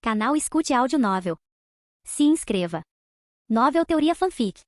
Canal Escute Áudio Novel. Se inscreva. Novel Teoria Fanfic.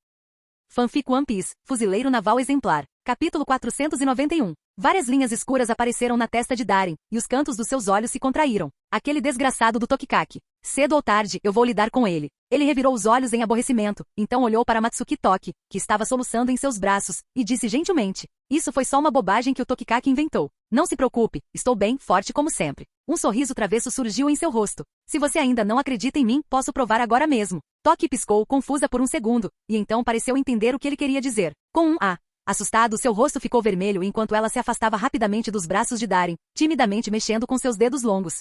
Fanfic One Piece, Fuzileiro Naval Exemplar. Capítulo 491. Várias linhas escuras apareceram na testa de Darin, e os cantos dos seus olhos se contraíram. Aquele desgraçado do Tokikaki. Cedo ou tarde, eu vou lidar com ele. Ele revirou os olhos em aborrecimento, então olhou para Matsuki Toki, que estava soluçando em seus braços, e disse gentilmente: isso foi só uma bobagem que o Tokikaki inventou. Não se preocupe, estou bem, forte como sempre. Um sorriso travesso surgiu em seu rosto. Se você ainda não acredita em mim, posso provar agora mesmo. Toki piscou, confusa por um segundo, e então pareceu entender o que ele queria dizer. Com um "ah". Assustado, seu rosto ficou vermelho enquanto ela se afastava rapidamente dos braços de Darin, timidamente mexendo com seus dedos longos.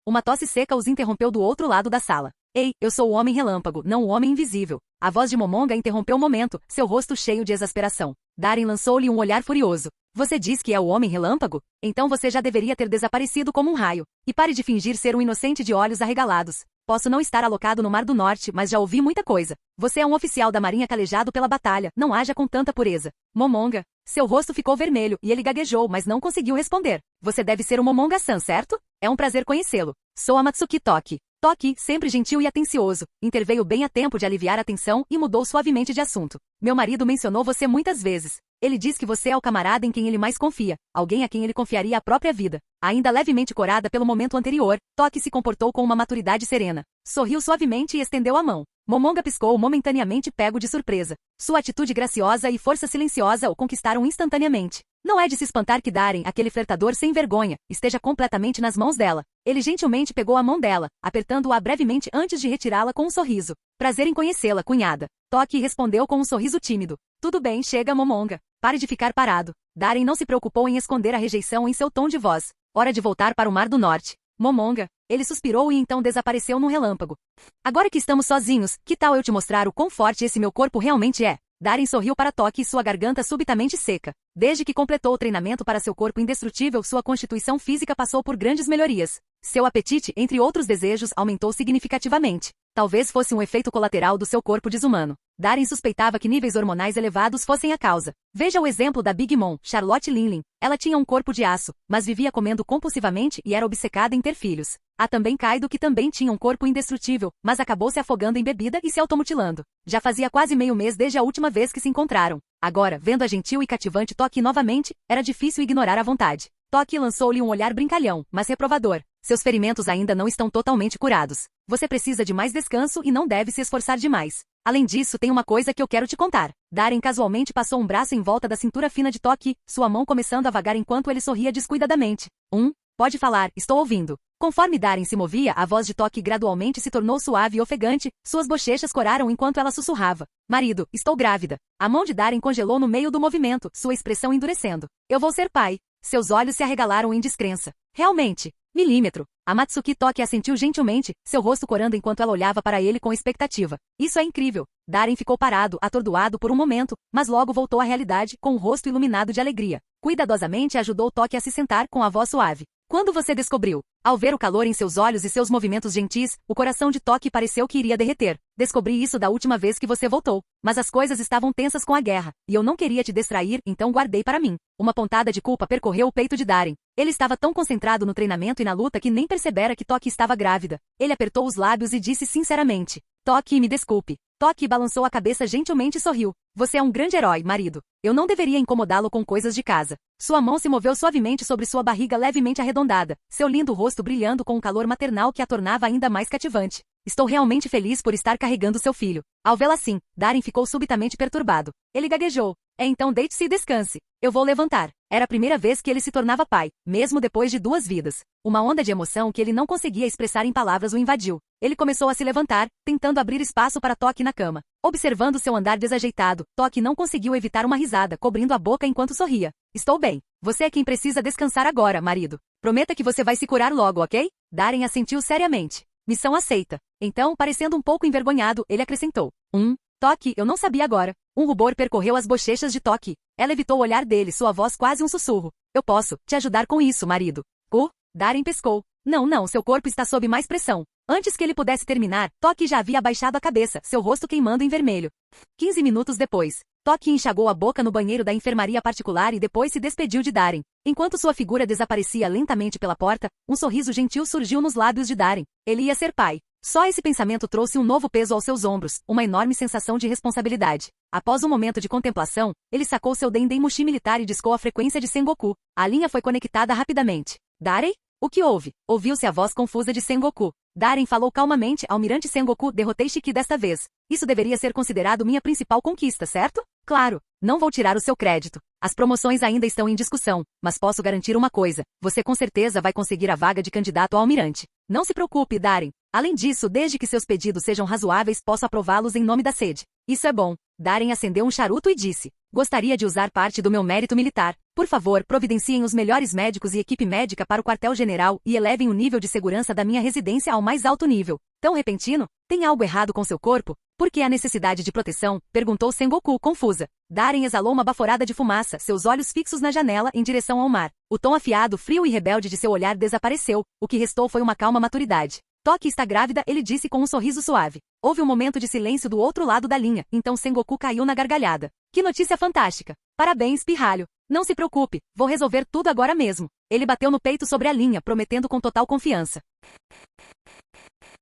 Uma tosse seca os interrompeu do outro lado da sala. Ei, eu sou o Homem Relâmpago, não o Homem Invisível. A voz de Momonga interrompeu o momento, seu rosto cheio de exasperação. Darin lançou-lhe um olhar furioso. Você diz que é o Homem Relâmpago? Então você já deveria ter desaparecido como um raio. E pare de fingir ser um inocente de olhos arregalados. Posso não estar alocado no Mar do Norte, mas já ouvi muita coisa. Você é um oficial da Marinha calejado pela batalha, não haja com tanta pureza. Momonga. Seu rosto ficou vermelho, e ele gaguejou, mas não conseguiu responder. Você deve ser o Momonga-san, certo? É um prazer conhecê-lo. Sou a Matsuki Toki. Toki, sempre gentil e atencioso, interveio bem a tempo de aliviar a tensão e mudou suavemente de assunto. Meu marido mencionou você muitas vezes. Ele diz que você é o camarada em quem ele mais confia, alguém a quem ele confiaria a própria vida. Ainda levemente corada pelo momento anterior, Toki se comportou com uma maturidade serena. Sorriu suavemente e estendeu a mão. Momonga piscou momentaneamente pego de surpresa. Sua atitude graciosa e força silenciosa o conquistaram instantaneamente. Não é de se espantar que Darin, aquele flertador sem vergonha, esteja completamente nas mãos dela. Ele gentilmente pegou a mão dela, apertando-a brevemente antes de retirá-la com um sorriso. Prazer em conhecê-la, cunhada. Toki respondeu com um sorriso tímido. Tudo bem, chega, Momonga. Pare de ficar parado. Darin não se preocupou em esconder a rejeição em seu tom de voz. Hora de voltar para o Mar do Norte. Momonga. Ele suspirou e então desapareceu num relâmpago. Agora que estamos sozinhos, que tal eu te mostrar o quão forte esse meu corpo realmente é? Darin sorriu para Toki e sua garganta subitamente seca. Desde que completou o treinamento para seu corpo indestrutível, sua constituição física passou por grandes melhorias. Seu apetite, entre outros desejos, aumentou significativamente. Talvez fosse um efeito colateral do seu corpo desumano. Darin suspeitava que níveis hormonais elevados fossem a causa. Veja o exemplo da Big Mom, Charlotte Linlin. Ela tinha um corpo de aço, mas vivia comendo compulsivamente e era obcecada em ter filhos. Há também Kaido, que também tinha um corpo indestrutível, mas acabou se afogando em bebida e se automutilando. Já fazia quase meio mês desde a última vez que se encontraram. Agora, vendo a gentil e cativante Toki novamente, era difícil ignorar a vontade. Toki lançou-lhe um olhar brincalhão, mas reprovador. Seus ferimentos ainda não estão totalmente curados. Você precisa de mais descanso e não deve se esforçar demais. Além disso, tem uma coisa que eu quero te contar. Darin casualmente passou um braço em volta da cintura fina de Toki, sua mão começando a vagar enquanto ele sorria descuidadamente. Pode falar, estou ouvindo. Conforme Darin se movia, a voz de Toki gradualmente se tornou suave e ofegante, suas bochechas coraram enquanto ela sussurrava. Marido, estou grávida. A mão de Darin congelou no meio do movimento, sua expressão endurecendo. Eu vou ser pai. Seus olhos se arregalaram em descrença. Realmente. Milímetro. A Matsuki Toki assentiu gentilmente, seu rosto corando enquanto ela olhava para ele com expectativa. Isso é incrível. Darin ficou parado, atordoado por um momento, mas logo voltou à realidade, com o rosto iluminado de alegria. Cuidadosamente ajudou Toki a se sentar com a voz suave. Quando você descobriu? Ao ver o calor em seus olhos e seus movimentos gentis, o coração de Toki pareceu que iria derreter. Descobri isso da última vez que você voltou. Mas as coisas estavam tensas com a guerra, e eu não queria te distrair, então guardei para mim. Uma pontada de culpa percorreu o peito de Darin. Ele estava tão concentrado no treinamento e na luta que nem percebera que Toki estava grávida. Ele apertou os lábios e disse sinceramente: Toki, me desculpe. Toki balançou a cabeça gentilmente e sorriu. Você é um grande herói, marido. Eu não deveria incomodá-lo com coisas de casa. Sua mão se moveu suavemente sobre sua barriga levemente arredondada, seu lindo rosto brilhando com um calor maternal que a tornava ainda mais cativante. Estou realmente feliz por estar carregando seu filho. Ao vê-la assim, Darin ficou subitamente perturbado. Ele gaguejou. Então deite-se e descanse. Eu vou levantar. Era a primeira vez que ele se tornava pai, mesmo depois de 2 vidas. Uma onda de emoção que ele não conseguia expressar em palavras o invadiu. Ele começou a se levantar, tentando abrir espaço para Toki na cama. Observando seu andar desajeitado, Toki não conseguiu evitar uma risada, cobrindo a boca enquanto sorria. Estou bem. Você é quem precisa descansar agora, marido. Prometa que você vai se curar logo, ok? Darin assentiu seriamente. Missão aceita. Então, parecendo um pouco envergonhado, ele acrescentou. Toki, eu não sabia agora. Um rubor percorreu as bochechas de Toki. Ela evitou o olhar dele, sua voz quase um sussurro. Eu posso te ajudar com isso, marido. Darin pescou. Não, seu corpo está sob mais pressão. Antes que ele pudesse terminar, Toki já havia abaixado a cabeça, seu rosto queimando em vermelho. 15 minutos depois. Toque enxagou a boca no banheiro da enfermaria particular e depois se despediu de Darren. Enquanto sua figura desaparecia lentamente pela porta, um sorriso gentil surgiu nos lábios de Darren. Ele ia ser pai. Só esse pensamento trouxe um novo peso aos seus ombros, uma enorme sensação de responsabilidade. Após um momento de contemplação, ele sacou seu Dendemushi militar e discou a frequência de Sengoku. A linha foi conectada rapidamente. Darren? O que houve? Ouviu-se a voz confusa de Sengoku. Darren falou calmamente, Almirante Sengoku, derrotei Shiki desta vez. Isso deveria ser considerado minha principal conquista, certo? Claro, não vou tirar o seu crédito. As promoções ainda estão em discussão, mas posso garantir uma coisa, você com certeza vai conseguir a vaga de candidato a almirante. Não se preocupe, Darren. Além disso, desde que seus pedidos sejam razoáveis, posso aprová-los em nome da sede. Isso é bom. Darren acendeu um charuto e disse, gostaria de usar parte do meu mérito militar. Por favor, providenciem os melhores médicos e equipe médica para o quartel-general e elevem o nível de segurança da minha residência ao mais alto nível. Tão repentino? Tem algo errado com seu corpo? Por que a necessidade de proteção? Perguntou Sengoku, confusa. Darren exalou uma baforada de fumaça, seus olhos fixos na janela em direção ao mar. O tom afiado, frio e rebelde de seu olhar desapareceu. O que restou foi uma calma maturidade. Toque está grávida, ele disse com um sorriso suave. Houve um momento de silêncio do outro lado da linha, então Sengoku caiu na gargalhada. Que notícia fantástica! Parabéns, pirralho. Não se preocupe, vou resolver tudo agora mesmo. Ele bateu no peito sobre a linha, prometendo com total confiança.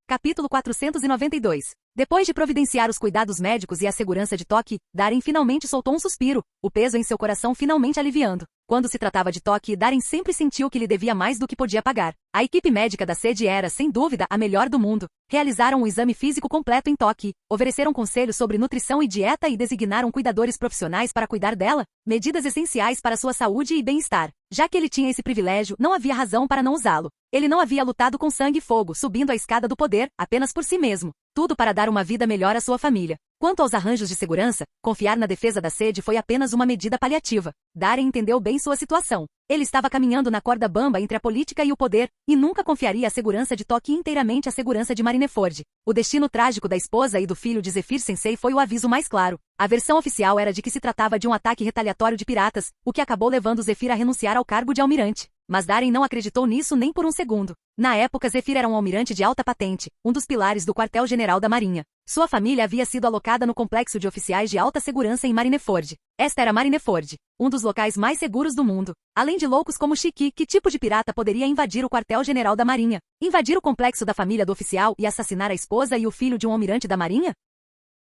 Capítulo 492. Depois de providenciar os cuidados médicos e a segurança de Toque, Darren finalmente soltou um suspiro, o peso em seu coração finalmente aliviando. Quando se tratava de Toque, Darren sempre sentiu que lhe devia mais do que podia pagar. A equipe médica da sede era, sem dúvida, a melhor do mundo. Realizaram um exame físico completo em Toque, ofereceram conselhos sobre nutrição e dieta e designaram cuidadores profissionais para cuidar dela, medidas essenciais para sua saúde e bem-estar. Já que ele tinha esse privilégio, não havia razão para não usá-lo. Ele não havia lutado com sangue e fogo, subindo a escada do poder, apenas por si mesmo. Tudo para dar uma vida melhor à sua família. Quanto aos arranjos de segurança, confiar na defesa da sede foi apenas uma medida paliativa. Darren entendeu bem sua situação. Ele estava caminhando na corda bamba entre a política e o poder, e nunca confiaria a segurança de Toque inteiramente à segurança de Marineford. O destino trágico da esposa e do filho de Zephyr Sensei foi o aviso mais claro. A versão oficial era de que se tratava de um ataque retaliatório de piratas, o que acabou levando Zephyr a renunciar ao cargo de almirante. Mas Darren não acreditou nisso nem por um segundo. Na época, Zephyr era um almirante de alta patente, um dos pilares do quartel-general da Marinha. Sua família havia sido alocada no complexo de oficiais de alta segurança em Marineford. Esta era Marineford, um dos locais mais seguros do mundo. Além de loucos como Shiki, que tipo de pirata poderia invadir o quartel-general da Marinha? Invadir o complexo da família do oficial e assassinar a esposa e o filho de um almirante da Marinha?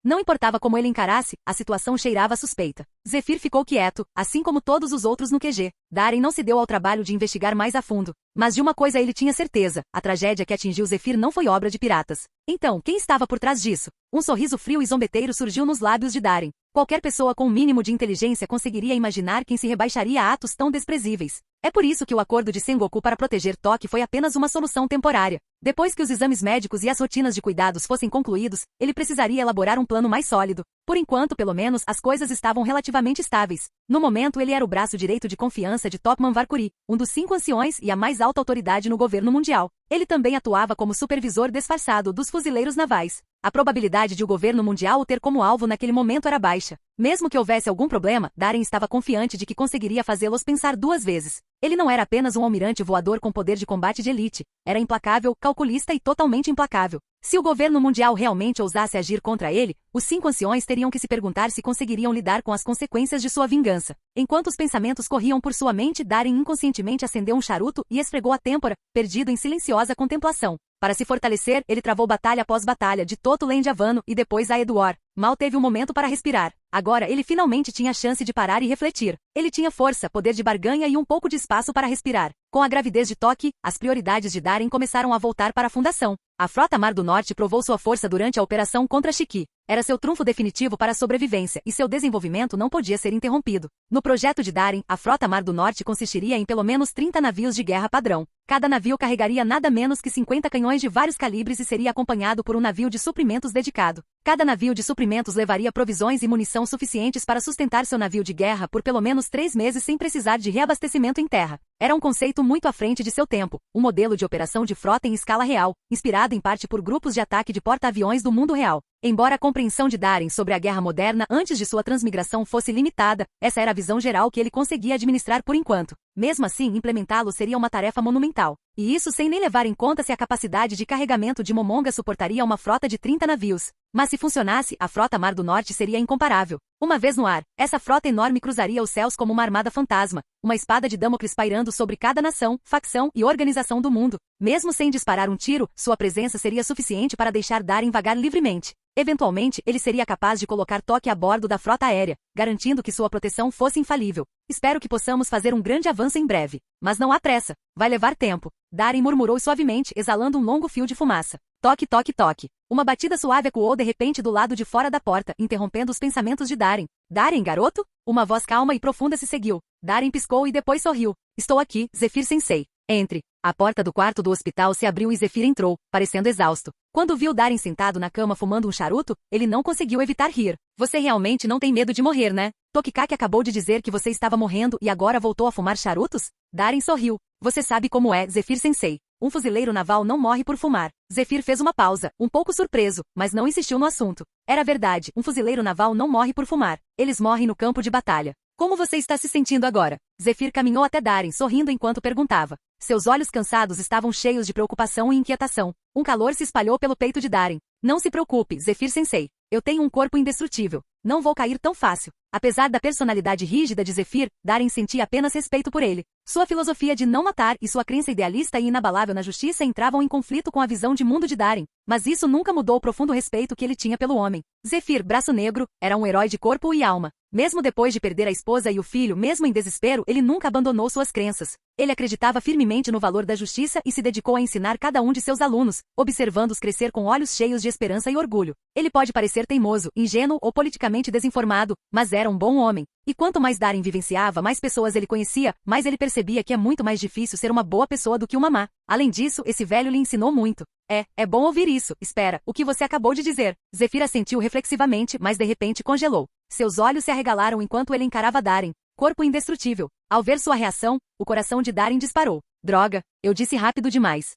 Não importava como ele encarasse, a situação cheirava suspeita. Zephyr ficou quieto, assim como todos os outros no QG. Darren não se deu ao trabalho de investigar mais a fundo. Mas de uma coisa ele tinha certeza, a tragédia que atingiu Zephyr não foi obra de piratas. Então, quem estava por trás disso? Um sorriso frio e zombeteiro surgiu nos lábios de Darren. Qualquer pessoa com um mínimo de inteligência conseguiria imaginar quem se rebaixaria a atos tão desprezíveis. É por isso que o acordo de Sengoku para proteger Toque foi apenas uma solução temporária. Depois que os exames médicos e as rotinas de cuidados fossem concluídos, ele precisaria elaborar um plano mais sólido. Por enquanto, pelo menos, as coisas estavam relativamente estáveis. No momento, ele era o braço direito de confiança de Topman Varkuri, um dos 5 anciões e a mais alta autoridade no governo mundial. Ele também atuava como supervisor disfarçado dos fuzileiros navais. A probabilidade de o governo mundial o ter como alvo naquele momento era baixa. Mesmo que houvesse algum problema, Darren estava confiante de que conseguiria fazê-los pensar 2 vezes. Ele não era apenas um almirante voador com poder de combate de elite. Era implacável, calculista e totalmente implacável. Se o governo mundial realmente ousasse agir contra ele, os 5 anciões teriam que se perguntar se conseguiriam lidar com as consequências de sua vingança. Enquanto os pensamentos corriam por sua mente, Darren inconscientemente acendeu um charuto e esfregou a têmpora, perdido em silenciosa contemplação. Para se fortalecer, ele travou batalha após batalha de Toto Lendiavano e depois a Eduor. Mal teve um momento para respirar. Agora ele finalmente tinha a chance de parar e refletir. Ele tinha força, poder de barganha e um pouco de espaço para respirar. Com a gravidez de Toque, as prioridades de Darren começaram a voltar para a fundação. A Frota Mar do Norte provou sua força durante a operação contra Shiki. Era seu trunfo definitivo para a sobrevivência e seu desenvolvimento não podia ser interrompido. No projeto de Darren, a Frota Mar do Norte consistiria em pelo menos 30 navios de guerra padrão. Cada navio carregaria nada menos que 50 canhões de vários calibres e seria acompanhado por um navio de suprimentos dedicado. Cada navio de suprimentos levaria provisões e munição suficientes para sustentar seu navio de guerra por pelo menos 3 meses sem precisar de reabastecimento em terra. Era um conceito muito à frente de seu tempo, um modelo de operação de frota em escala real, inspirado em parte por grupos de ataque de porta-aviões do mundo real. Embora a compreensão de Darin sobre a guerra moderna antes de sua transmigração fosse limitada, essa era a visão geral que ele conseguia administrar por enquanto. Mesmo assim, implementá-lo seria uma tarefa monumental. E isso sem nem levar em conta se a capacidade de carregamento de Momonga suportaria uma frota de 30 navios. Mas se funcionasse, a frota Mar do Norte seria incomparável. Uma vez no ar, essa frota enorme cruzaria os céus como uma armada fantasma, uma espada de Damocles pairando sobre cada nação, facção e organização do mundo. Mesmo sem disparar um tiro, sua presença seria suficiente para deixar Darin vagar livremente. Eventualmente, ele seria capaz de colocar toque a bordo da frota aérea, garantindo que sua proteção fosse infalível. Espero que possamos fazer um grande avanço em breve. Mas não há pressa. Vai levar tempo. Darin murmurou suavemente, exalando um longo fio de fumaça. Toque, toque, toque. Uma batida suave ecoou de repente do lado de fora da porta, interrompendo os pensamentos de Darin. Darin, garoto? Uma voz calma e profunda se seguiu. Darin piscou e depois sorriu. Estou aqui, Zephyr Sensei. Entre. A porta do quarto do hospital se abriu e Zephyr entrou, parecendo exausto. Quando viu Darin sentado na cama fumando um charuto, ele não conseguiu evitar rir. Você realmente não tem medo de morrer, né? Tokikaki acabou de dizer que você estava morrendo e agora voltou a fumar charutos? Darin sorriu. Você sabe como é, Zephyr Sensei. Um fuzileiro naval não morre por fumar. Zephyr fez uma pausa, um pouco surpreso, mas não insistiu no assunto. Era verdade, um fuzileiro naval não morre por fumar. Eles morrem no campo de batalha. Como você está se sentindo agora? Zephyr caminhou até Darin, sorrindo enquanto perguntava. Seus olhos cansados estavam cheios de preocupação e inquietação. Um calor se espalhou pelo peito de Darin. Não se preocupe, Zephyr Sensei. Eu tenho um corpo indestrutível. Não vou cair tão fácil. Apesar da personalidade rígida de Zephyr, Darin sentia apenas respeito por ele. Sua filosofia de não matar e sua crença idealista e inabalável na justiça entravam em conflito com a visão de mundo de Darin. Mas isso nunca mudou o profundo respeito que ele tinha pelo homem. Zephyr, braço negro, era um herói de corpo e alma. Mesmo depois de perder a esposa e o filho, mesmo em desespero, ele nunca abandonou suas crenças. Ele acreditava firmemente no valor da justiça e se dedicou a ensinar cada um de seus alunos, observando-os crescer com olhos cheios de esperança e orgulho. Ele pode parecer teimoso, ingênuo ou politicamente desinformado, mas era um bom homem. E quanto mais Darin vivenciava, mais pessoas ele conhecia, mais ele percebia que é muito mais difícil ser uma boa pessoa do que uma má. Além disso, esse velho lhe ensinou muito. É bom ouvir isso. Espera, o que você acabou de dizer? Zephyr assentiu reflexivamente, mas de repente congelou. Seus olhos se arregalaram enquanto ele encarava Darin. Corpo indestrutível. Ao ver sua reação, o coração de Darin disparou. Droga, eu disse rápido demais.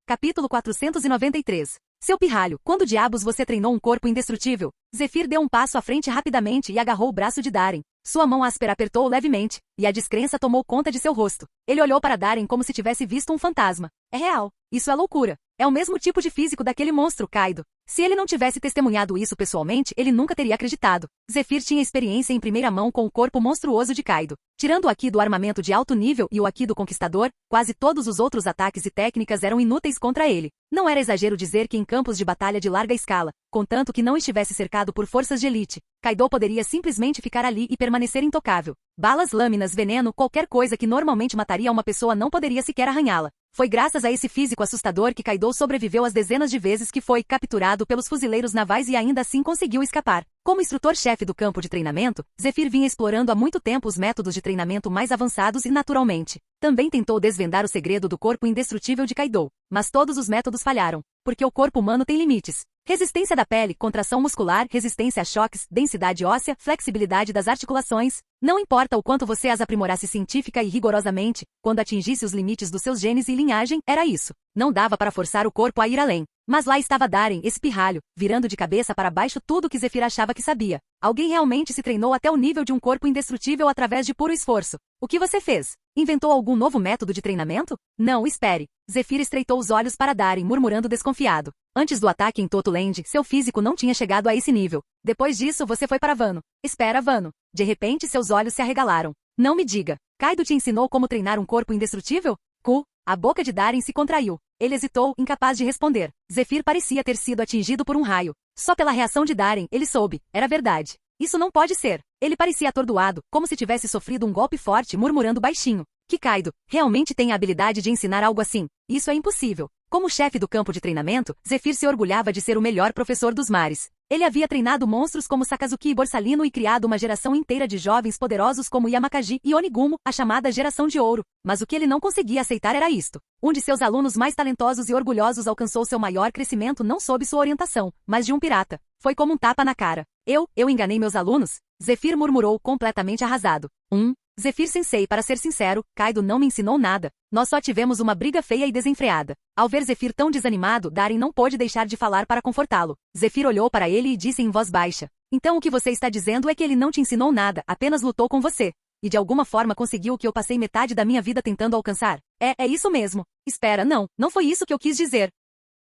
Capítulo 493. Seu pirralho, quando diabos você treinou um corpo indestrutível? Zephyr deu um passo à frente rapidamente e agarrou o braço de Darin. Sua mão áspera apertou levemente, e a descrença tomou conta de seu rosto. Ele olhou para Darin como se tivesse visto um fantasma. É real. Isso é loucura. É o mesmo tipo de físico daquele monstro, Kaido. Se ele não tivesse testemunhado isso pessoalmente, ele nunca teria acreditado. Zephyr tinha experiência em primeira mão com o corpo monstruoso de Kaido. Tirando o Haki do armamento de alto nível e o Haki do Conquistador, quase todos os outros ataques e técnicas eram inúteis contra ele. Não era exagero dizer que em campos de batalha de larga escala, contanto que não estivesse cercado por forças de elite, Kaido poderia simplesmente ficar ali e permanecer intocável. Balas, lâminas, veneno, qualquer coisa que normalmente mataria uma pessoa não poderia sequer arranhá-la. Foi graças a esse físico assustador que Kaido sobreviveu às dezenas de vezes que foi capturado pelos fuzileiros navais e ainda assim conseguiu escapar. Como instrutor-chefe do campo de treinamento, Zephyr vinha explorando há muito tempo os métodos de treinamento mais avançados e naturalmente. Também tentou desvendar o segredo do corpo indestrutível de Kaido, mas todos os métodos falharam, porque o corpo humano tem limites. Resistência da pele, contração muscular, resistência a choques, densidade óssea, flexibilidade das articulações. Não importa o quanto você as aprimorasse científica e rigorosamente, quando atingisse os limites dos seus genes e linhagem, era isso. Não dava para forçar o corpo a ir além. Mas lá estava Darin, esse pirralho, virando de cabeça para baixo tudo que Zephyr achava que sabia. Alguém realmente se treinou até o nível de um corpo indestrutível através de puro esforço. O que você fez? Inventou algum novo método de treinamento? Não, espere. Zephyr estreitou os olhos para Darin, murmurando desconfiado. Antes do ataque em Totoland, seu físico não tinha chegado a esse nível. Depois disso, você foi para Wano. Espera, Wano. De repente, seus olhos se arregalaram. Não me diga. Kaido te ensinou como treinar um corpo indestrutível? A boca de Darin se contraiu. Ele hesitou, incapaz de responder. Zephyr parecia ter sido atingido por um raio. Só pela reação de Darin, ele soube. Era verdade. Isso não pode ser. Ele parecia atordoado, como se tivesse sofrido um golpe forte, murmurando baixinho. Que Kaido realmente tem a habilidade de ensinar algo assim. Isso é impossível. Como chefe do campo de treinamento, Zephyr se orgulhava de ser o melhor professor dos mares. Ele havia treinado monstros como Sakazuki e Borsalino e criado uma geração inteira de jovens poderosos como Yamakaji e Onigumo, a chamada Geração de Ouro. Mas o que ele não conseguia aceitar era isto. Um de seus alunos mais talentosos e orgulhosos alcançou seu maior crescimento não sob sua orientação, mas de um pirata. Foi como um tapa na cara. Eu enganei meus alunos? Zephyr murmurou completamente arrasado. Zephyr-sensei, para ser sincero, Kaido não me ensinou nada. Nós só tivemos uma briga feia e desenfreada. Ao ver Zephyr tão desanimado, Darien não pôde deixar de falar para confortá-lo. Zephyr olhou para ele e disse em voz baixa. Então o que você está dizendo é que ele não te ensinou nada, apenas lutou com você. E de alguma forma conseguiu o que eu passei metade da minha vida tentando alcançar? É isso mesmo. Espera, não foi isso que eu quis dizer.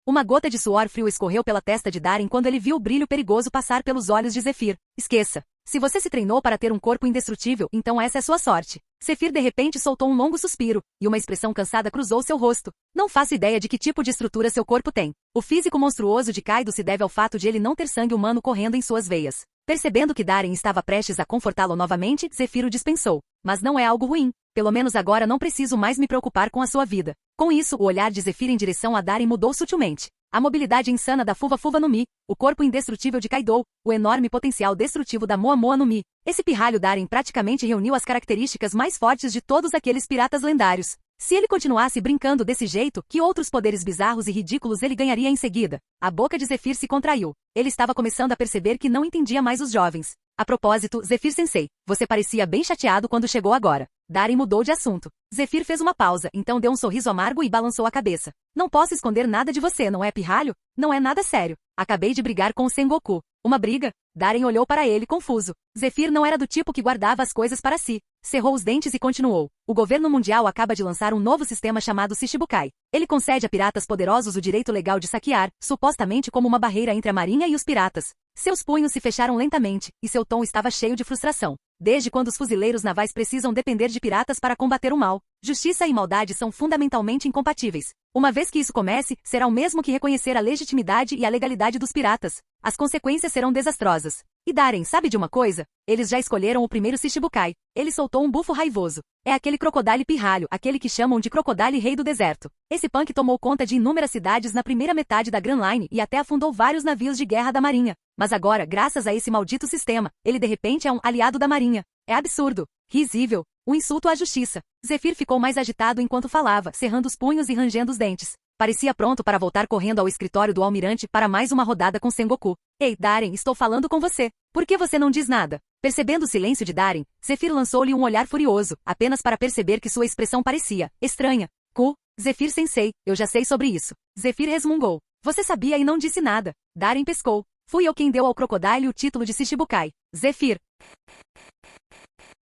Uma gota de suor frio escorreu pela testa de Darien quando ele viu o brilho perigoso passar pelos olhos de Zephyr. Esqueça. Se você se treinou para ter um corpo indestrutível, então essa é sua sorte. Zephyr de repente soltou um longo suspiro, e uma expressão cansada cruzou seu rosto. Não faço ideia de que tipo de estrutura seu corpo tem. O físico monstruoso de Kaido se deve ao fato de ele não ter sangue humano correndo em suas veias. Percebendo que Darien estava prestes a confortá-lo novamente, Zephyr o dispensou. Mas não é algo ruim. Pelo menos agora não preciso mais me preocupar com a sua vida. Com isso, o olhar de Zephyr em direção a Darien mudou sutilmente. A mobilidade insana da Fuva no Mi, o corpo indestrutível de Kaido, o enorme potencial destrutivo da Moa no Mi. Esse pirralho Darien praticamente reuniu as características mais fortes de todos aqueles piratas lendários. Se ele continuasse brincando desse jeito, que outros poderes bizarros e ridículos ele ganharia em seguida? A boca de Zephyr se contraiu. Ele estava começando a perceber que não entendia mais os jovens. A propósito, Zephyr-sensei, você parecia bem chateado quando chegou agora. Darien mudou de assunto. Zephyr fez uma pausa, então deu um sorriso amargo e balançou a cabeça. Não posso esconder nada de você, não é, pirralho? Não é nada sério. Acabei de brigar com o Sengoku. Uma briga? Darien olhou para ele confuso. Zephyr não era do tipo que guardava as coisas para si. Cerrou os dentes e continuou. O governo mundial acaba de lançar um novo sistema chamado Shichibukai. Ele concede a piratas poderosos o direito legal de saquear, supostamente como uma barreira entre a marinha e os piratas. Seus punhos se fecharam lentamente, e seu tom estava cheio de frustração. Desde quando os fuzileiros navais precisam depender de piratas para combater o mal? Justiça e maldade são fundamentalmente incompatíveis. Uma vez que isso comece, será o mesmo que reconhecer a legitimidade e a legalidade dos piratas. As consequências serão desastrosas. E Darien, sabe de uma coisa? Eles já escolheram o primeiro Shichibukai. Ele soltou um bufo raivoso. É aquele crocodile pirralho, aquele que chamam de crocodile rei do deserto. Esse punk tomou conta de inúmeras cidades na primeira metade da Grand Line e até afundou vários navios de guerra da marinha. Mas agora, graças a esse maldito sistema, ele de repente é um aliado da marinha. É absurdo. Risível. Um insulto à justiça. Zephyr ficou mais agitado enquanto falava, cerrando os punhos e rangendo os dentes. Parecia pronto para voltar correndo ao escritório do almirante para mais uma rodada com Sengoku. Ei, Darien, estou falando com você. Por que você não diz nada? Percebendo o silêncio de Darien, Zephyr lançou-lhe um olhar furioso, apenas para perceber que sua expressão parecia estranha. Zephyr-sensei, eu já sei sobre isso. Zephyr resmungou. Você sabia e não disse nada. Darien pescou. Fui eu quem deu ao crocodile o título de Shichibukai. Zephyr.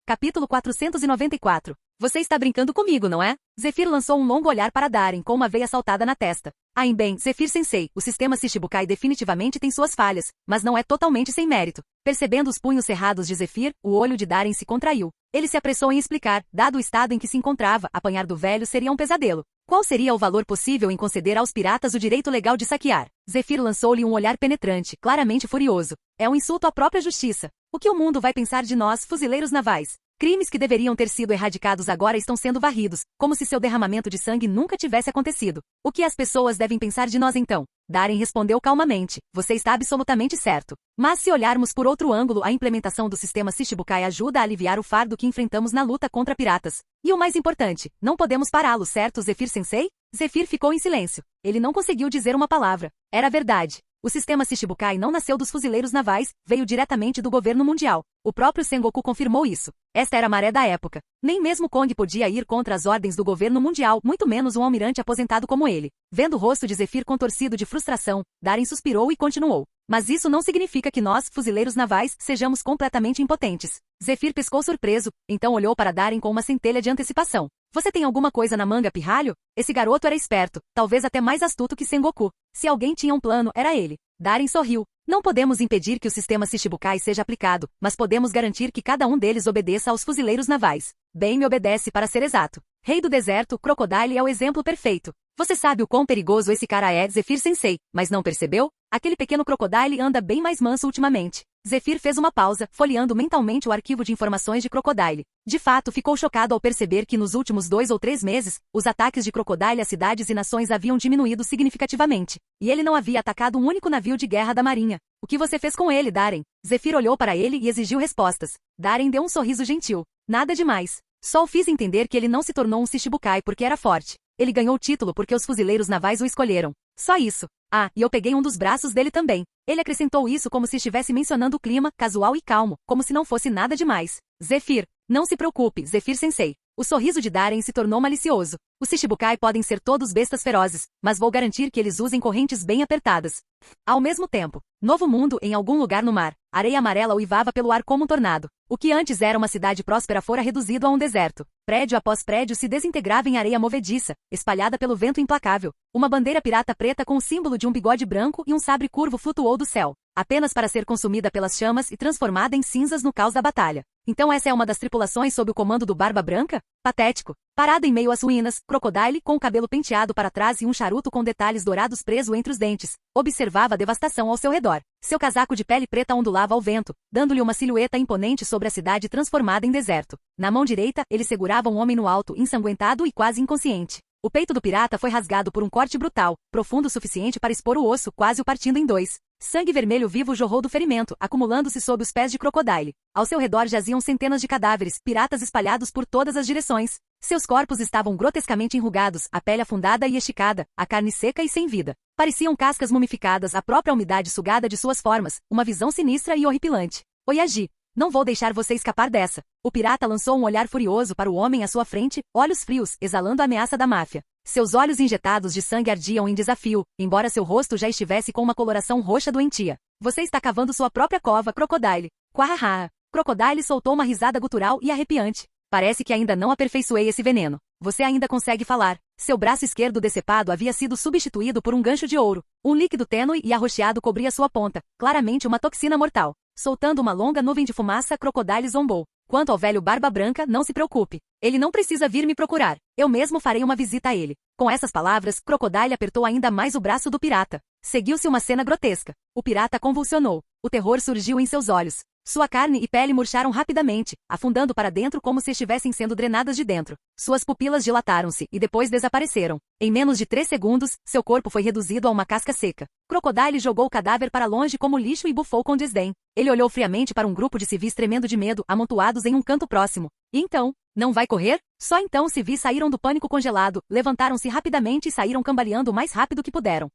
Capítulo 494. Você está brincando comigo, não é? Zephyr lançou um longo olhar para Darien com uma veia saltada na testa. Bem, Zephyr-sensei, o sistema Shichibukai definitivamente tem suas falhas, mas não é totalmente sem mérito. Percebendo os punhos cerrados de Zephyr, o olho de Darien se contraiu. Ele se apressou em explicar, dado o estado em que se encontrava, apanhar do velho seria um pesadelo. Qual seria o valor possível em conceder aos piratas o direito legal de saquear? Zephyr lançou-lhe um olhar penetrante, claramente furioso. É um insulto à própria justiça. O que o mundo vai pensar de nós, fuzileiros navais? Crimes que deveriam ter sido erradicados agora estão sendo varridos, como se seu derramamento de sangue nunca tivesse acontecido. O que as pessoas devem pensar de nós então? Darien respondeu calmamente. Você está absolutamente certo. Mas se olharmos por outro ângulo, a implementação do sistema Shichibukai ajuda a aliviar o fardo que enfrentamos na luta contra piratas. E o mais importante, não podemos pará-lo, certo, Zephyr-sensei? Zephyr ficou em silêncio. Ele não conseguiu dizer uma palavra. Era verdade. O sistema Shichibukai não nasceu dos fuzileiros navais, veio diretamente do governo mundial. O próprio Sengoku confirmou isso. Esta era a maré da época. Nem mesmo Kong podia ir contra as ordens do governo mundial, muito menos um almirante aposentado como ele. Vendo o rosto de Zephyr contorcido de frustração, Darien suspirou e continuou. Mas isso não significa que nós, fuzileiros navais, sejamos completamente impotentes. Zephyr pescou surpreso, então olhou para Darien com uma centelha de antecipação. Você tem alguma coisa na manga, pirralho? Esse garoto era esperto, talvez até mais astuto que Sengoku. Se alguém tinha um plano, era ele. Darien sorriu. Não podemos impedir que o sistema Shichibukai seja aplicado, mas podemos garantir que cada um deles obedeça aos fuzileiros navais. Bem me obedece para ser exato. Rei do deserto, Crocodile é o exemplo perfeito. Você sabe o quão perigoso esse cara é, Zephyr-sensei, mas não percebeu? Aquele pequeno Crocodile anda bem mais manso ultimamente. Zephyr fez uma pausa, folheando mentalmente o arquivo de informações de Crocodile. De fato, ficou chocado ao perceber que nos últimos 2 ou 3 meses, os ataques de Crocodile a cidades e nações haviam diminuído significativamente. E ele não havia atacado um único navio de guerra da marinha. O que você fez com ele, Darien? Zephyr olhou para ele e exigiu respostas. Darien deu um sorriso gentil. Nada demais. Só o fiz entender que ele não se tornou um Shichibukai porque era forte. Ele ganhou o título porque os fuzileiros navais o escolheram. Só isso. E eu peguei um dos braços dele também. Ele acrescentou isso como se estivesse mencionando o clima, casual e calmo, como se não fosse nada demais. Zephyr. Não se preocupe, Zephyr-sensei. O sorriso de Darien se tornou malicioso. Os Shichibukai podem ser todos bestas ferozes, mas vou garantir que eles usem correntes bem apertadas. Ao mesmo tempo, Novo Mundo em algum lugar no mar. Areia amarela uivava pelo ar como um tornado. O que antes era uma cidade próspera fora reduzido a um deserto. Prédio após prédio se desintegrava em areia movediça, espalhada pelo vento implacável. Uma bandeira pirata preta com o símbolo de um bigode branco e um sabre curvo flutuou do céu, apenas para ser consumida pelas chamas e transformada em cinzas no caos da batalha. Então essa é uma das tripulações sob o comando do Barba Branca? Patético. Parado em meio às ruínas, Crocodile, com o cabelo penteado para trás e um charuto com detalhes dourados preso entre os dentes, observava a devastação ao seu redor. Seu casaco de pele preta ondulava ao vento, dando-lhe uma silhueta imponente sobre a cidade transformada em deserto. Na mão direita, ele segurava um homem no alto, ensanguentado e quase inconsciente. O peito do pirata foi rasgado por um corte brutal, profundo o suficiente para expor o osso, quase o partindo em dois. Sangue vermelho vivo jorrou do ferimento, acumulando-se sob os pés de Crocodile. Ao seu redor jaziam centenas de cadáveres, piratas espalhados por todas as direções. Seus corpos estavam grotescamente enrugados, a pele afundada e esticada, a carne seca e sem vida. Pareciam cascas mumificadas, a própria umidade sugada de suas formas, uma visão sinistra e horripilante. Oyagi, não vou deixar você escapar dessa. O pirata lançou um olhar furioso para o homem à sua frente, olhos frios, exalando a ameaça da máfia. Seus olhos injetados de sangue ardiam em desafio, embora seu rosto já estivesse com uma coloração roxa doentia. Você está cavando sua própria cova, Crocodile. Quahaha. Crocodile soltou uma risada gutural e arrepiante. Parece que ainda não aperfeiçoei esse veneno. Você ainda consegue falar. Seu braço esquerdo decepado havia sido substituído por um gancho de ouro. Um líquido tênue e arroxeado cobria sua ponta, claramente uma toxina mortal. Soltando uma longa nuvem de fumaça, Crocodile zombou. Quanto ao velho Barba Branca, não se preocupe. Ele não precisa vir me procurar. Eu mesmo farei uma visita a ele. Com essas palavras, Crocodile apertou ainda mais o braço do pirata. Seguiu-se uma cena grotesca. O pirata convulsionou. O terror surgiu em seus olhos. Sua carne e pele murcharam rapidamente, afundando para dentro como se estivessem sendo drenadas de dentro. Suas pupilas dilataram-se e depois desapareceram. Em menos de 3 segundos, seu corpo foi reduzido a uma casca seca. Crocodile jogou o cadáver para longe como lixo e bufou com desdém. Ele olhou friamente para um grupo de civis tremendo de medo, amontoados em um canto próximo. E então, não vai correr? Só então os civis saíram do pânico congelado, levantaram-se rapidamente e saíram cambaleando o mais rápido que puderam.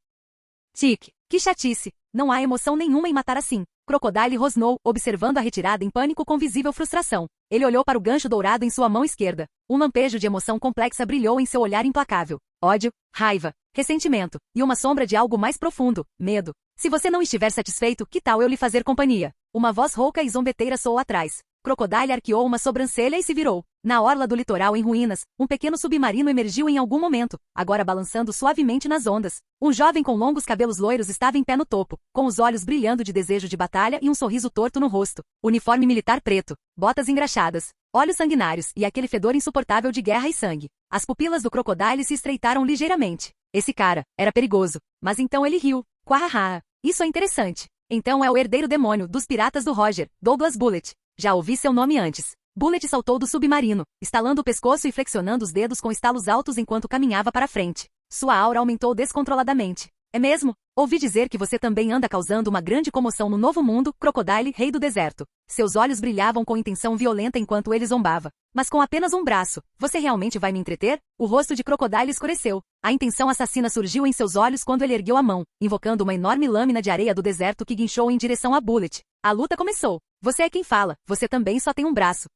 Tic, que chatice. Não há emoção nenhuma em matar assim. Crocodile rosnou, observando a retirada em pânico com visível frustração. Ele olhou para o gancho dourado em sua mão esquerda. Um lampejo de emoção complexa brilhou em seu olhar implacável. Ódio, raiva, ressentimento, e uma sombra de algo mais profundo, medo. Se você não estiver satisfeito, que tal eu lhe fazer companhia? Uma voz rouca e zombeteira soou atrás. Crocodile arqueou uma sobrancelha e se virou. Na orla do litoral em ruínas, um pequeno submarino emergiu em algum momento, agora balançando suavemente nas ondas. Um jovem com longos cabelos loiros estava em pé no topo, com os olhos brilhando de desejo de batalha e um sorriso torto no rosto. Uniforme militar preto, botas engraxadas, olhos sanguinários e aquele fedor insuportável de guerra e sangue. As pupilas do Crocodile se estreitaram ligeiramente. Esse cara era perigoso, mas então ele riu. Quahaha. Isso é interessante. Então é o herdeiro demônio dos piratas do Roger, Douglas Bullet. Já ouvi seu nome antes. Bullet saltou do submarino, estalando o pescoço e flexionando os dedos com estalos altos enquanto caminhava para frente. Sua aura aumentou descontroladamente. É mesmo? Ouvi dizer que você também anda causando uma grande comoção no Novo Mundo, Crocodile, rei do deserto. Seus olhos brilhavam com intenção violenta enquanto ele zombava. Mas com apenas um braço, você realmente vai me entreter? O rosto de Crocodile escureceu. A intenção assassina surgiu em seus olhos quando ele ergueu a mão, invocando uma enorme lâmina de areia do deserto que guinchou em direção a Bullet. A luta começou. Você é quem fala, você também só tem um braço.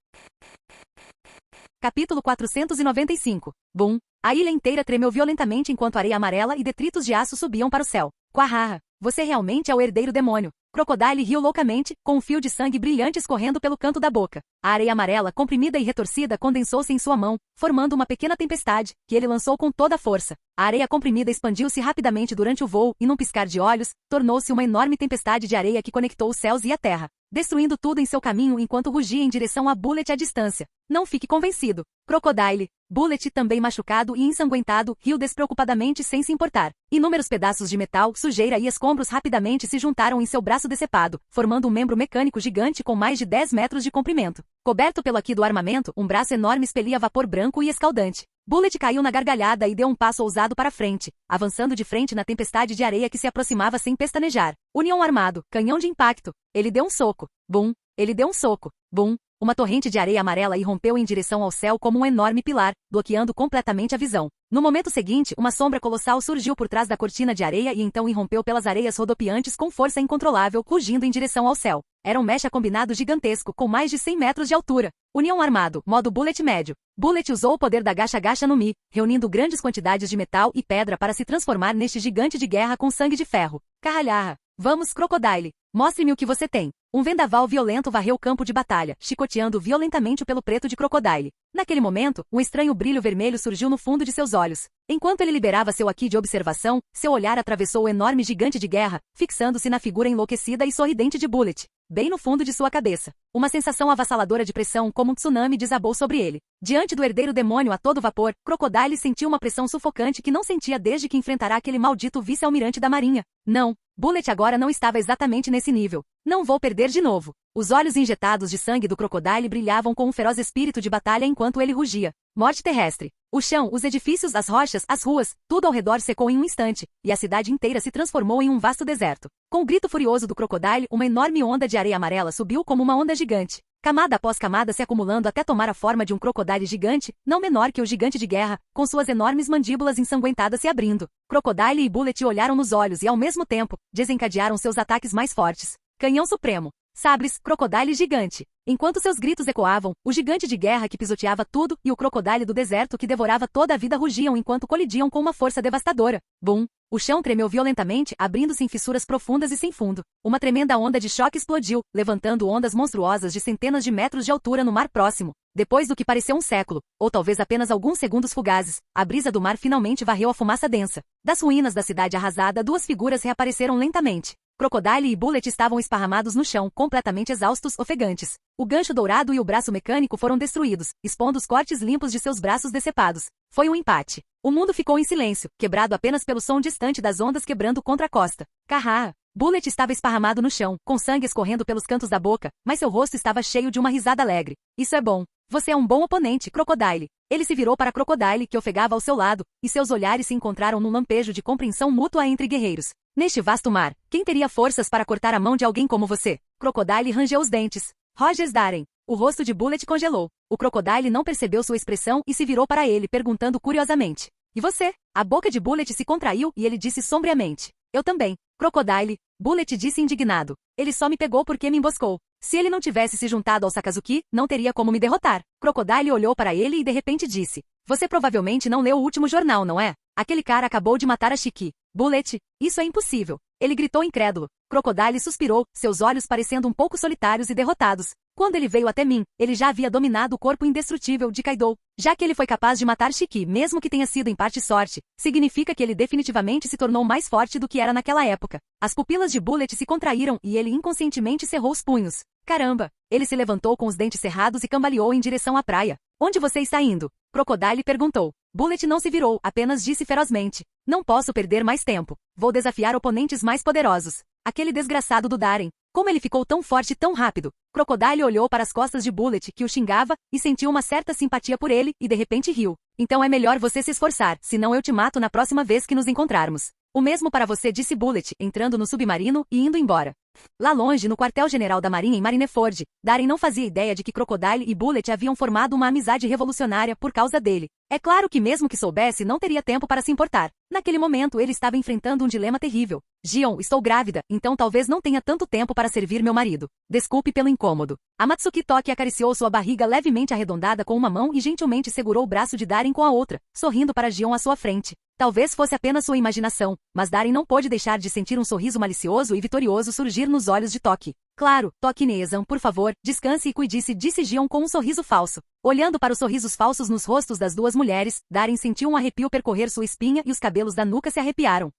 Capítulo 495. Boom. A ilha inteira tremeu violentamente enquanto areia amarela e detritos de aço subiam para o céu. Quahaha. Você realmente é o herdeiro demônio. Crocodile riu loucamente, com um fio de sangue brilhante escorrendo pelo canto da boca. A areia amarela, comprimida e retorcida, condensou-se em sua mão, formando uma pequena tempestade, que ele lançou com toda a força. A areia comprimida expandiu-se rapidamente durante o voo e, num piscar de olhos, tornou-se uma enorme tempestade de areia que conectou os céus e a terra, destruindo tudo em seu caminho enquanto rugia em direção a Bullet à distância. Não fique convencido. Crocodile. Bullet, também machucado e ensanguentado, riu despreocupadamente sem se importar. Inúmeros pedaços de metal, sujeira e escombros rapidamente se juntaram em seu braço decepado, formando um membro mecânico gigante com mais de 10 metros de comprimento. Coberto pelo aqui do armamento, um braço enorme expelia vapor branco e escaldante. Bullet caiu na gargalhada e deu um passo ousado para frente, avançando de frente na tempestade de areia que se aproximava sem pestanejar. União armado, canhão de impacto. Ele deu um soco. Bum. Ele deu um soco. Bum. Uma torrente de areia amarela irrompeu em direção ao céu como um enorme pilar, bloqueando completamente a visão. No momento seguinte, uma sombra colossal surgiu por trás da cortina de areia e então irrompeu pelas areias rodopiantes com força incontrolável, rugindo em direção ao céu. Era um mecha combinado gigantesco, com mais de 100 metros de altura. União armado, modo Bullet médio. Bullet usou o poder da Gacha-Gacha no Mi, reunindo grandes quantidades de metal e pedra para se transformar neste gigante de guerra com sangue de ferro. Carralharra. Vamos, Crocodile. Mostre-me o que você tem. Um vendaval violento varreu o campo de batalha, chicoteando violentamente o pelo preto de Crocodile. Naquele momento, um estranho brilho vermelho surgiu no fundo de seus olhos. Enquanto ele liberava seu haki de observação, seu olhar atravessou o enorme gigante de guerra, fixando-se na figura enlouquecida e sorridente de Bullet, bem no fundo de sua cabeça. Uma sensação avassaladora de pressão como um tsunami desabou sobre ele. Diante do herdeiro demônio a todo vapor, Crocodile sentiu uma pressão sufocante que não sentia desde que enfrentará aquele maldito vice-almirante da marinha. Não, Bullet agora não estava exatamente nesse nível. Não vou perder de novo. Os olhos injetados de sangue do Crocodile brilhavam com um feroz espírito de batalha enquanto ele rugia. Morte terrestre. O chão, os edifícios, as rochas, as ruas, tudo ao redor secou em um instante, e a cidade inteira se transformou em um vasto deserto. Com o grito furioso do Crocodile, uma enorme onda de areia amarela subiu como uma onda gigante. Camada após camada se acumulando até tomar a forma de um crocodile gigante, não menor que o gigante de guerra, com suas enormes mandíbulas ensanguentadas se abrindo. Crocodile e Bullet olharam nos olhos e, ao mesmo tempo, desencadearam seus ataques mais fortes. Canhão supremo. Sabres, Crocodile gigante. Enquanto seus gritos ecoavam, o gigante de guerra que pisoteava tudo e o Crocodile do deserto que devorava toda a vida rugiam enquanto colidiam com uma força devastadora. Bum! O chão tremeu violentamente, abrindo-se em fissuras profundas e sem fundo. Uma tremenda onda de choque explodiu, levantando ondas monstruosas de centenas de metros de altura no mar próximo. Depois do que pareceu um século, ou talvez apenas alguns segundos fugazes, a brisa do mar finalmente varreu a fumaça densa. Das ruínas da cidade arrasada, duas figuras reapareceram lentamente. Crocodile e Bullet estavam esparramados no chão, completamente exaustos, ofegantes. O gancho dourado e o braço mecânico foram destruídos, expondo os cortes limpos de seus braços decepados. Foi um empate. O mundo ficou em silêncio, quebrado apenas pelo som distante das ondas quebrando contra a costa. Carrá! Bullet estava esparramado no chão, com sangue escorrendo pelos cantos da boca, mas seu rosto estava cheio de uma risada alegre. Isso é bom. Você é um bom oponente, Crocodile. Ele se virou para Crocodile, que ofegava ao seu lado, e seus olhares se encontraram num lampejo de compreensão mútua entre guerreiros. Neste vasto mar, quem teria forças para cortar a mão de alguém como você? Crocodile rangeu os dentes. Rogers Darren. O rosto de Bullet congelou. O Crocodile não percebeu sua expressão e se virou para ele, perguntando curiosamente. E você? A boca de Bullet se contraiu e ele disse sombriamente. Eu também. Crocodile. Bullet disse indignado. Ele só me pegou porque me emboscou. Se ele não tivesse se juntado ao Sakazuki, não teria como me derrotar. Crocodile olhou para ele e de repente disse. Você provavelmente não leu o último jornal, não é? Aquele cara acabou de matar a Shiki. Bullet, isso é impossível. Ele gritou incrédulo. Crocodile suspirou, seus olhos parecendo um pouco solitários e derrotados. Quando ele veio até mim, ele já havia dominado o corpo indestrutível de Kaido. Já que ele foi capaz de matar Shiki, mesmo que tenha sido em parte sorte, significa que ele definitivamente se tornou mais forte do que era naquela época. As pupilas de Bullet se contraíram e ele inconscientemente cerrou os punhos. Caramba! Ele se levantou com os dentes cerrados e cambaleou em direção à praia. Onde você está indo? Crocodile perguntou. Bullet não se virou, apenas disse ferozmente. Não posso perder mais tempo. Vou desafiar oponentes mais poderosos. Aquele desgraçado do Darren. Como ele ficou tão forte tão rápido? Crocodile olhou para as costas de Bullet, que o xingava, e sentiu uma certa simpatia por ele, e de repente riu. Então é melhor você se esforçar, senão eu te mato na próxima vez que nos encontrarmos. O mesmo para você, disse Bullet, entrando no submarino e indo embora. Lá longe, no quartel-general da Marinha em Marineford, Darren não fazia ideia de que Crocodile e Bullet haviam formado uma amizade revolucionária por causa dele. É claro que mesmo que soubesse, não teria tempo para se importar. Naquele momento, ele estava enfrentando um dilema terrível. Gion, estou grávida, então talvez não tenha tanto tempo para servir meu marido. Desculpe pelo incômodo. A Matsuki Toki acariciou sua barriga levemente arredondada com uma mão e gentilmente segurou o braço de Darren com a outra, sorrindo para Gion à sua frente. Talvez fosse apenas sua imaginação, mas Darren não pôde deixar de sentir um sorriso malicioso e vitorioso surgir nos olhos de Toki. Claro, Toki Neesan, por favor, descanse e cuide-se, disse Gion com um sorriso falso. Olhando para os sorrisos falsos nos rostos das duas mulheres, Darren sentiu um arrepio percorrer sua espinha e os cabelos da nuca se arrepiaram.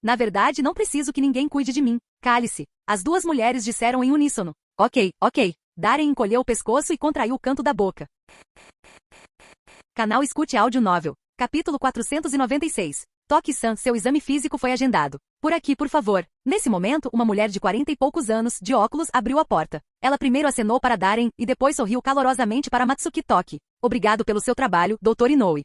Na verdade, não preciso que ninguém cuide de mim. Cale-se. As duas mulheres disseram em uníssono. Ok. Darren encolheu o pescoço e contraiu o canto da boca. Canal Escute Áudio Novel. Capítulo 496. Toki-san, seu exame físico foi agendado. Por aqui, por favor. Nesse momento, uma mulher de 40 e poucos anos, de óculos, abriu a porta. Ela primeiro acenou para Darren e depois sorriu calorosamente para Matsuki Toki. Obrigado pelo seu trabalho, Dr. Inoue.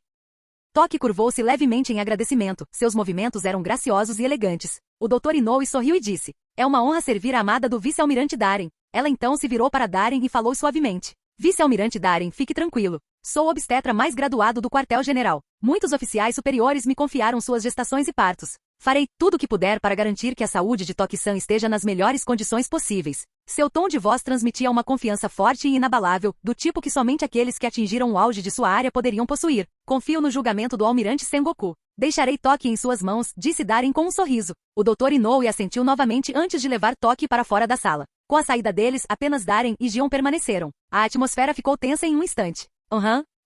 Toki curvou-se levemente em agradecimento. Seus movimentos eram graciosos e elegantes. O Dr. Inoue sorriu e disse. É uma honra servir a amada do vice-almirante Darren. Ela então se virou para Darren e falou suavemente. Vice-almirante Darren, fique tranquilo. Sou o obstetra mais graduado do quartel-general. Muitos oficiais superiores me confiaram suas gestações e partos. Farei tudo o que puder para garantir que a saúde de Toki-san esteja nas melhores condições possíveis. Seu tom de voz transmitia uma confiança forte e inabalável, do tipo que somente aqueles que atingiram o auge de sua área poderiam possuir. Confio no julgamento do almirante Sengoku. Deixarei Toki em suas mãos, disse Darren com um sorriso. O doutor Inoue assentiu novamente antes de levar Toki para fora da sala. Com a saída deles, apenas Darren e Gion permaneceram. A atmosfera ficou tensa em um instante.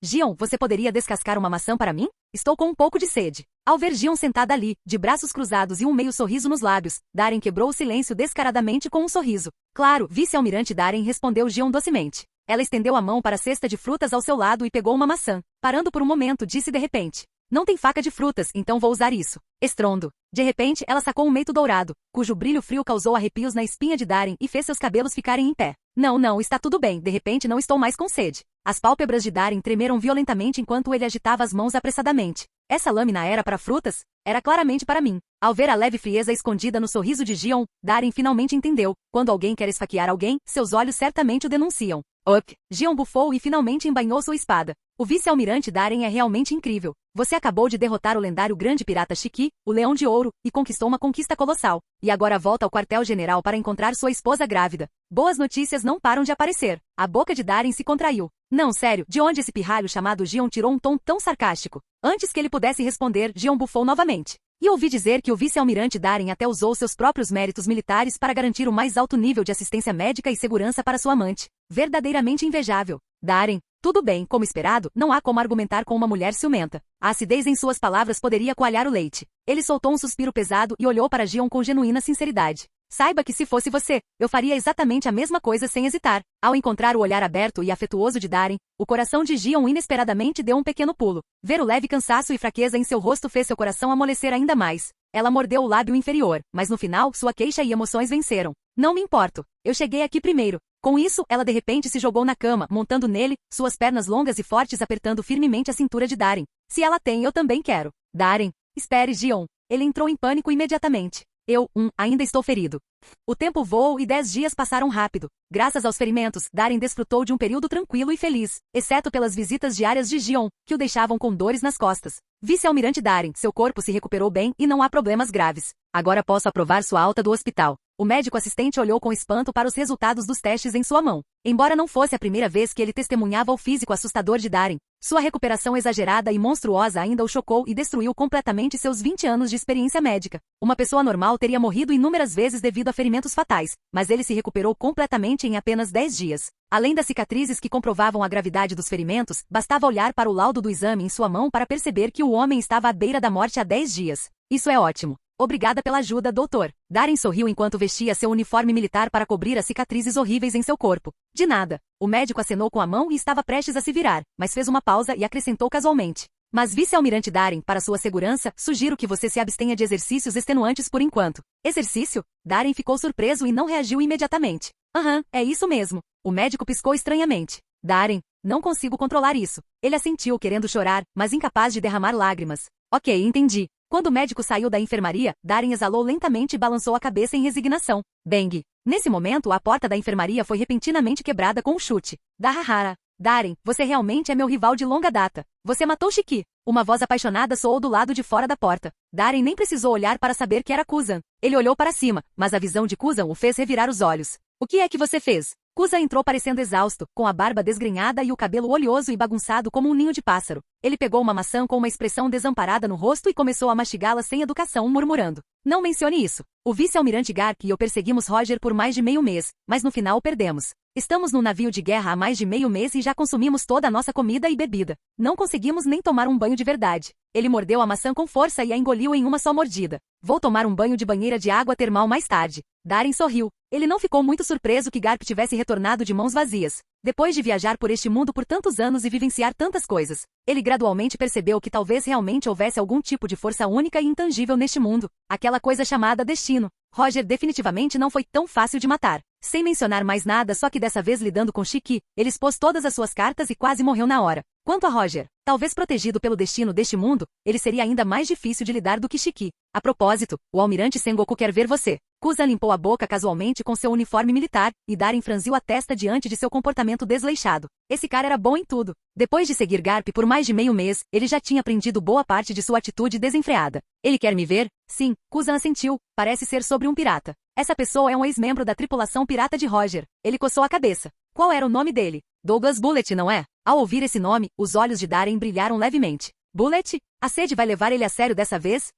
Gion, você poderia descascar uma maçã para mim? Estou com um pouco de sede. Ao ver Gion sentada ali, de braços cruzados e um meio sorriso nos lábios, Darren quebrou o silêncio descaradamente com um sorriso. Claro, vice-almirante Darren, respondeu Gion docemente. Ela estendeu a mão para a cesta de frutas ao seu lado e pegou uma maçã. Parando por um momento, disse de repente. Não tem faca de frutas, então vou usar isso. Estrondo. De repente, ela sacou um meito dourado, cujo brilho frio causou arrepios na espinha de Darren e fez seus cabelos ficarem em pé. Não, está tudo bem, de repente não estou mais com sede. As pálpebras de Darren tremeram violentamente enquanto ele agitava as mãos apressadamente. Essa lâmina era para frutas? Era claramente para mim. Ao ver a leve frieza escondida no sorriso de Gion, Darren finalmente entendeu. Quando alguém quer esfaquear alguém, seus olhos certamente o denunciam. Gion bufou e finalmente embainhou sua espada. O vice-almirante Darren é realmente incrível. Você acabou de derrotar o lendário grande pirata Shiki, o Leão de Ouro, e conquistou uma conquista colossal. E agora volta ao quartel-general para encontrar sua esposa grávida. Boas notícias não param de aparecer. A boca de Darren se contraiu. Não, sério, de onde esse pirralho chamado Gion tirou um tom tão sarcástico? Antes que ele pudesse responder, Gion bufou novamente. E ouvi dizer que o vice-almirante Darren até usou seus próprios méritos militares para garantir o mais alto nível de assistência médica e segurança para sua amante. Verdadeiramente invejável. Darren, tudo bem, como esperado, não há como argumentar com uma mulher ciumenta. A acidez em suas palavras poderia coalhar o leite. Ele soltou um suspiro pesado e olhou para Gion com genuína sinceridade. Saiba que se fosse você, eu faria exatamente a mesma coisa sem hesitar. Ao encontrar o olhar aberto e afetuoso de Darren, o coração de Gion inesperadamente deu um pequeno pulo. Ver o leve cansaço e fraqueza em seu rosto fez seu coração amolecer ainda mais. Ela mordeu o lábio inferior, mas no final, sua queixa e emoções venceram. Não me importo. Eu cheguei aqui primeiro. Com isso, ela de repente se jogou na cama, montando nele, suas pernas longas e fortes apertando firmemente a cintura de Darren. Se ela tem, eu também quero. Darren, espere, Gion. Ele entrou em pânico imediatamente. Ainda estou ferido. O tempo voou e 10 dias passaram rápido. Graças aos ferimentos, Darren desfrutou de um período tranquilo e feliz, exceto pelas visitas diárias de Gion, que o deixavam com dores nas costas. Vice-almirante Darren, seu corpo se recuperou bem e não há problemas graves. Agora posso aprovar sua alta do hospital. O médico assistente olhou com espanto para os resultados dos testes em sua mão. Embora não fosse a primeira vez que ele testemunhava o físico assustador de Darren, sua recuperação exagerada e monstruosa ainda o chocou e destruiu completamente seus 20 anos de experiência médica. Uma pessoa normal teria morrido inúmeras vezes devido a ferimentos fatais, mas ele se recuperou completamente em apenas 10 dias. Além das cicatrizes que comprovavam a gravidade dos ferimentos, bastava olhar para o laudo do exame em sua mão para perceber que o homem estava à beira da morte há 10 dias. Isso é ótimo. Obrigada pela ajuda, doutor. Darren sorriu enquanto vestia seu uniforme militar para cobrir as cicatrizes horríveis em seu corpo. De nada. O médico acenou com a mão e estava prestes a se virar, mas fez uma pausa e acrescentou casualmente. Mas vice-almirante Darren, para sua segurança, sugiro que você se abstenha de exercícios extenuantes por enquanto. Exercício? Darren ficou surpreso e não reagiu imediatamente. É isso mesmo. O médico piscou estranhamente. Darren, não consigo controlar isso. Ele assentiu querendo chorar, mas incapaz de derramar lágrimas. Ok, entendi. Quando o médico saiu da enfermaria, Darren exalou lentamente e balançou a cabeça em resignação. Bang! Nesse momento, a porta da enfermaria foi repentinamente quebrada com um chute. Dahahara! Darren, você realmente é meu rival de longa data. Você matou Shiki. Uma voz apaixonada soou do lado de fora da porta. Darren nem precisou olhar para saber que era Kuzan. Ele olhou para cima, mas a visão de Kuzan o fez revirar os olhos. O que é que você fez? Kuzan entrou parecendo exausto, com a barba desgrenhada e o cabelo oleoso e bagunçado como um ninho de pássaro. Ele pegou uma maçã com uma expressão desamparada no rosto e começou a mastigá-la sem educação, murmurando. Não mencione isso. O vice-almirante Garp e eu perseguimos Roger por mais de meio mês, mas no final perdemos. Estamos num navio de guerra há mais de meio mês e já consumimos toda a nossa comida e bebida. Não conseguimos nem tomar um banho de verdade. Ele mordeu a maçã com força e a engoliu em uma só mordida. Vou tomar um banho de banheira de água termal mais tarde. Darren sorriu. Ele não ficou muito surpreso que Garp tivesse retornado de mãos vazias. Depois de viajar por este mundo por tantos anos e vivenciar tantas coisas, ele gradualmente percebeu que talvez realmente houvesse algum tipo de força única e intangível neste mundo. Aquela coisa chamada destino. Roger definitivamente não foi tão fácil de matar. Sem mencionar mais nada, só que dessa vez lidando com Shiki, ele expôs todas as suas cartas e quase morreu na hora. Quanto a Roger, talvez protegido pelo destino deste mundo, ele seria ainda mais difícil de lidar do que Shiki. A propósito, o almirante Sengoku quer ver você. Kuzan limpou a boca casualmente com seu uniforme militar, e Darren franziu a testa diante de seu comportamento desleixado. Esse cara era bom em tudo. Depois de seguir Garp por mais de meio mês, ele já tinha aprendido boa parte de sua atitude desenfreada. Ele quer me ver? Sim, Kuzan assentiu. Parece ser sobre um pirata. Essa pessoa é um ex-membro da tripulação pirata de Roger. Ele coçou a cabeça. Qual era o nome dele? Douglas Bullet, não é? Ao ouvir esse nome, os olhos de Darren brilharam levemente. Bullet? A sede vai levar ele a sério dessa vez?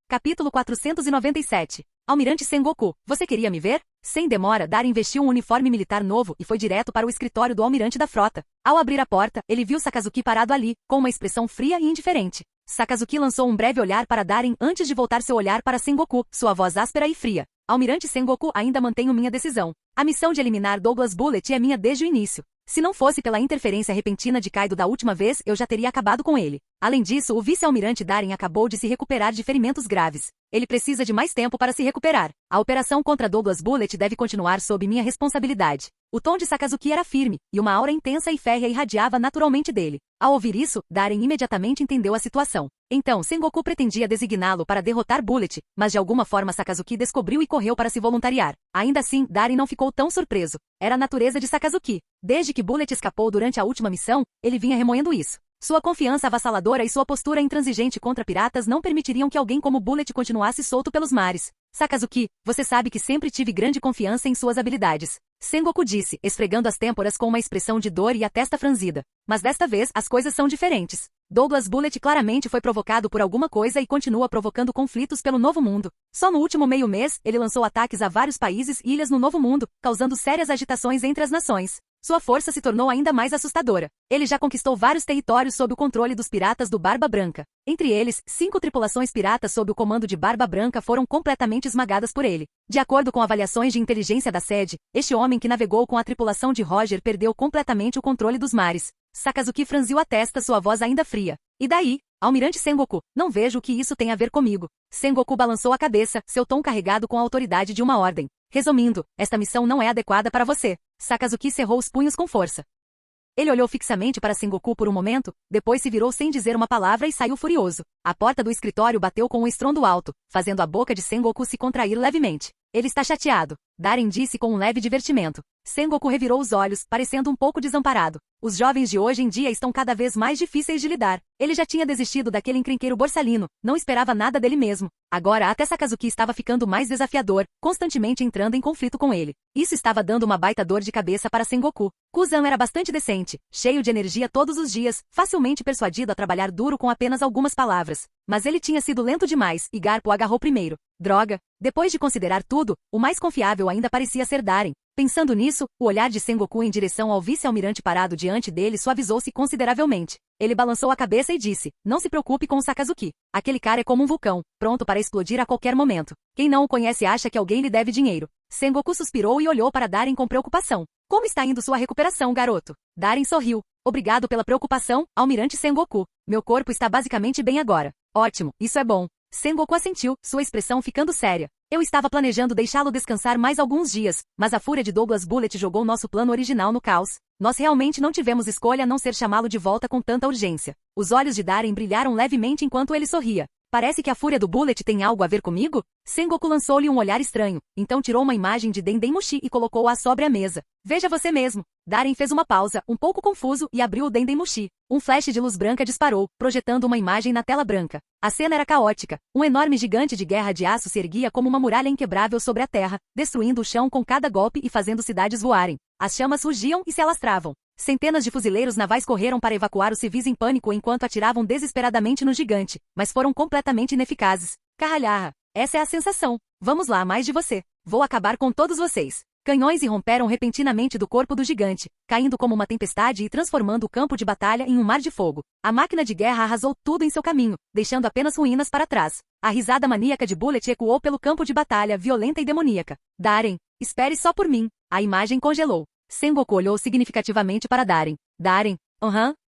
Capítulo 497. Almirante Sengoku, você queria me ver? Sem demora, Darren vestiu um uniforme militar novo e foi direto para o escritório do almirante da frota. Ao abrir a porta, ele viu Sakazuki parado ali, com uma expressão fria e indiferente. Sakazuki lançou um breve olhar para Darren antes de voltar seu olhar para Sengoku, sua voz áspera e fria. Almirante Sengoku, ainda mantenho minha decisão. A missão de eliminar Douglas Bullet é minha desde o início. Se não fosse pela interferência repentina de Kaido da última vez, eu já teria acabado com ele. Além disso, o vice-almirante Darren acabou de se recuperar de ferimentos graves. Ele precisa de mais tempo para se recuperar. A operação contra Douglas Bullet deve continuar sob minha responsabilidade. O tom de Sakazuki era firme, e uma aura intensa e férrea irradiava naturalmente dele. Ao ouvir isso, Darren imediatamente entendeu a situação. Então, Sengoku pretendia designá-lo para derrotar Bullet, mas de alguma forma Sakazuki descobriu e correu para se voluntariar. Ainda assim, Darren não ficou tão surpreso. Era a natureza de Sakazuki. Desde que Bullet escapou durante a última missão, ele vinha remoendo isso. Sua confiança avassaladora e sua postura intransigente contra piratas não permitiriam que alguém como Bullet continuasse solto pelos mares. Sakazuki, você sabe que sempre tive grande confiança em suas habilidades. Sengoku disse, esfregando as têmporas com uma expressão de dor e a testa franzida. Mas desta vez, as coisas são diferentes. Douglas Bullet claramente foi provocado por alguma coisa e continua provocando conflitos pelo Novo Mundo. Só no último meio mês, ele lançou ataques a vários países e ilhas no Novo Mundo, causando sérias agitações entre as nações. Sua força se tornou ainda mais assustadora. Ele já conquistou vários territórios sob o controle dos piratas do Barba Branca. Entre eles, 5 tripulações piratas sob o comando de Barba Branca foram completamente esmagadas por ele. De acordo com avaliações de inteligência da sede, este homem que navegou com a tripulação de Roger perdeu completamente o controle dos mares. Sakazuki franziu a testa, sua voz ainda fria. E daí? Almirante Sengoku, não vejo o que isso tem a ver comigo. Sengoku balançou a cabeça, seu tom carregado com a autoridade de uma ordem. Resumindo, esta missão não é adequada para você. Sakazuki cerrou os punhos com força. Ele olhou fixamente para Sengoku por um momento, depois se virou sem dizer uma palavra e saiu furioso. A porta do escritório bateu com um estrondo alto, fazendo a boca de Sengoku se contrair levemente. Ele está chateado, Darren disse com um leve divertimento. Sengoku revirou os olhos, parecendo um pouco desamparado. Os jovens de hoje em dia estão cada vez mais difíceis de lidar. Ele já tinha desistido daquele encrenqueiro borsalino, não esperava nada dele mesmo. Agora até Sakazuki estava ficando mais desafiador, constantemente entrando em conflito com ele. Isso estava dando uma baita dor de cabeça para Sengoku. Kuzan era bastante decente, cheio de energia todos os dias, facilmente persuadido a trabalhar duro com apenas algumas palavras. Mas ele tinha sido lento demais, e Garp o agarrou primeiro. Droga! Depois de considerar tudo, o mais confiável ainda parecia ser Darren. Pensando nisso, o olhar de Sengoku em direção ao vice-almirante parado diante dele suavizou-se consideravelmente. Ele balançou a cabeça e disse, não se preocupe com o Sakazuki. Aquele cara é como um vulcão, pronto para explodir a qualquer momento. Quem não o conhece acha que alguém lhe deve dinheiro. Sengoku suspirou e olhou para Darren com preocupação. Como está indo sua recuperação, garoto? Darren sorriu. Obrigado pela preocupação, almirante Sengoku. Meu corpo está basicamente bem agora. Ótimo, isso é bom. Sengoku assentiu, sua expressão ficando séria. Eu estava planejando deixá-lo descansar mais alguns dias, mas a fúria de Douglas Bullet jogou nosso plano original no caos. Nós realmente não tivemos escolha a não ser chamá-lo de volta com tanta urgência. Os olhos de Darren brilharam levemente enquanto ele sorria. Parece que a fúria do Bullet tem algo a ver comigo? Sengoku lançou-lhe um olhar estranho, então tirou uma imagem de Dendemushi e colocou-a sobre a mesa. Veja você mesmo. Darren fez uma pausa, um pouco confuso, e abriu o Dendemushi. Um flash de luz branca disparou, projetando uma imagem na tela branca. A cena era caótica. Um enorme gigante de guerra de aço se erguia como uma muralha inquebrável sobre a terra, destruindo o chão com cada golpe e fazendo cidades voarem. As chamas rugiam e se alastravam. Centenas de fuzileiros navais correram para evacuar os civis em pânico enquanto atiravam desesperadamente no gigante, mas foram completamente ineficazes. Carralharra. Essa é a sensação. Vamos lá, mais de você. Vou acabar com todos vocês. Canhões irromperam repentinamente do corpo do gigante, caindo como uma tempestade e transformando o campo de batalha em um mar de fogo. A máquina de guerra arrasou tudo em seu caminho, deixando apenas ruínas para trás. A risada maníaca de Bullet ecoou pelo campo de batalha, violenta e demoníaca. Darren, espere só por mim. A imagem congelou. Sengoku olhou significativamente para Darren. Darren,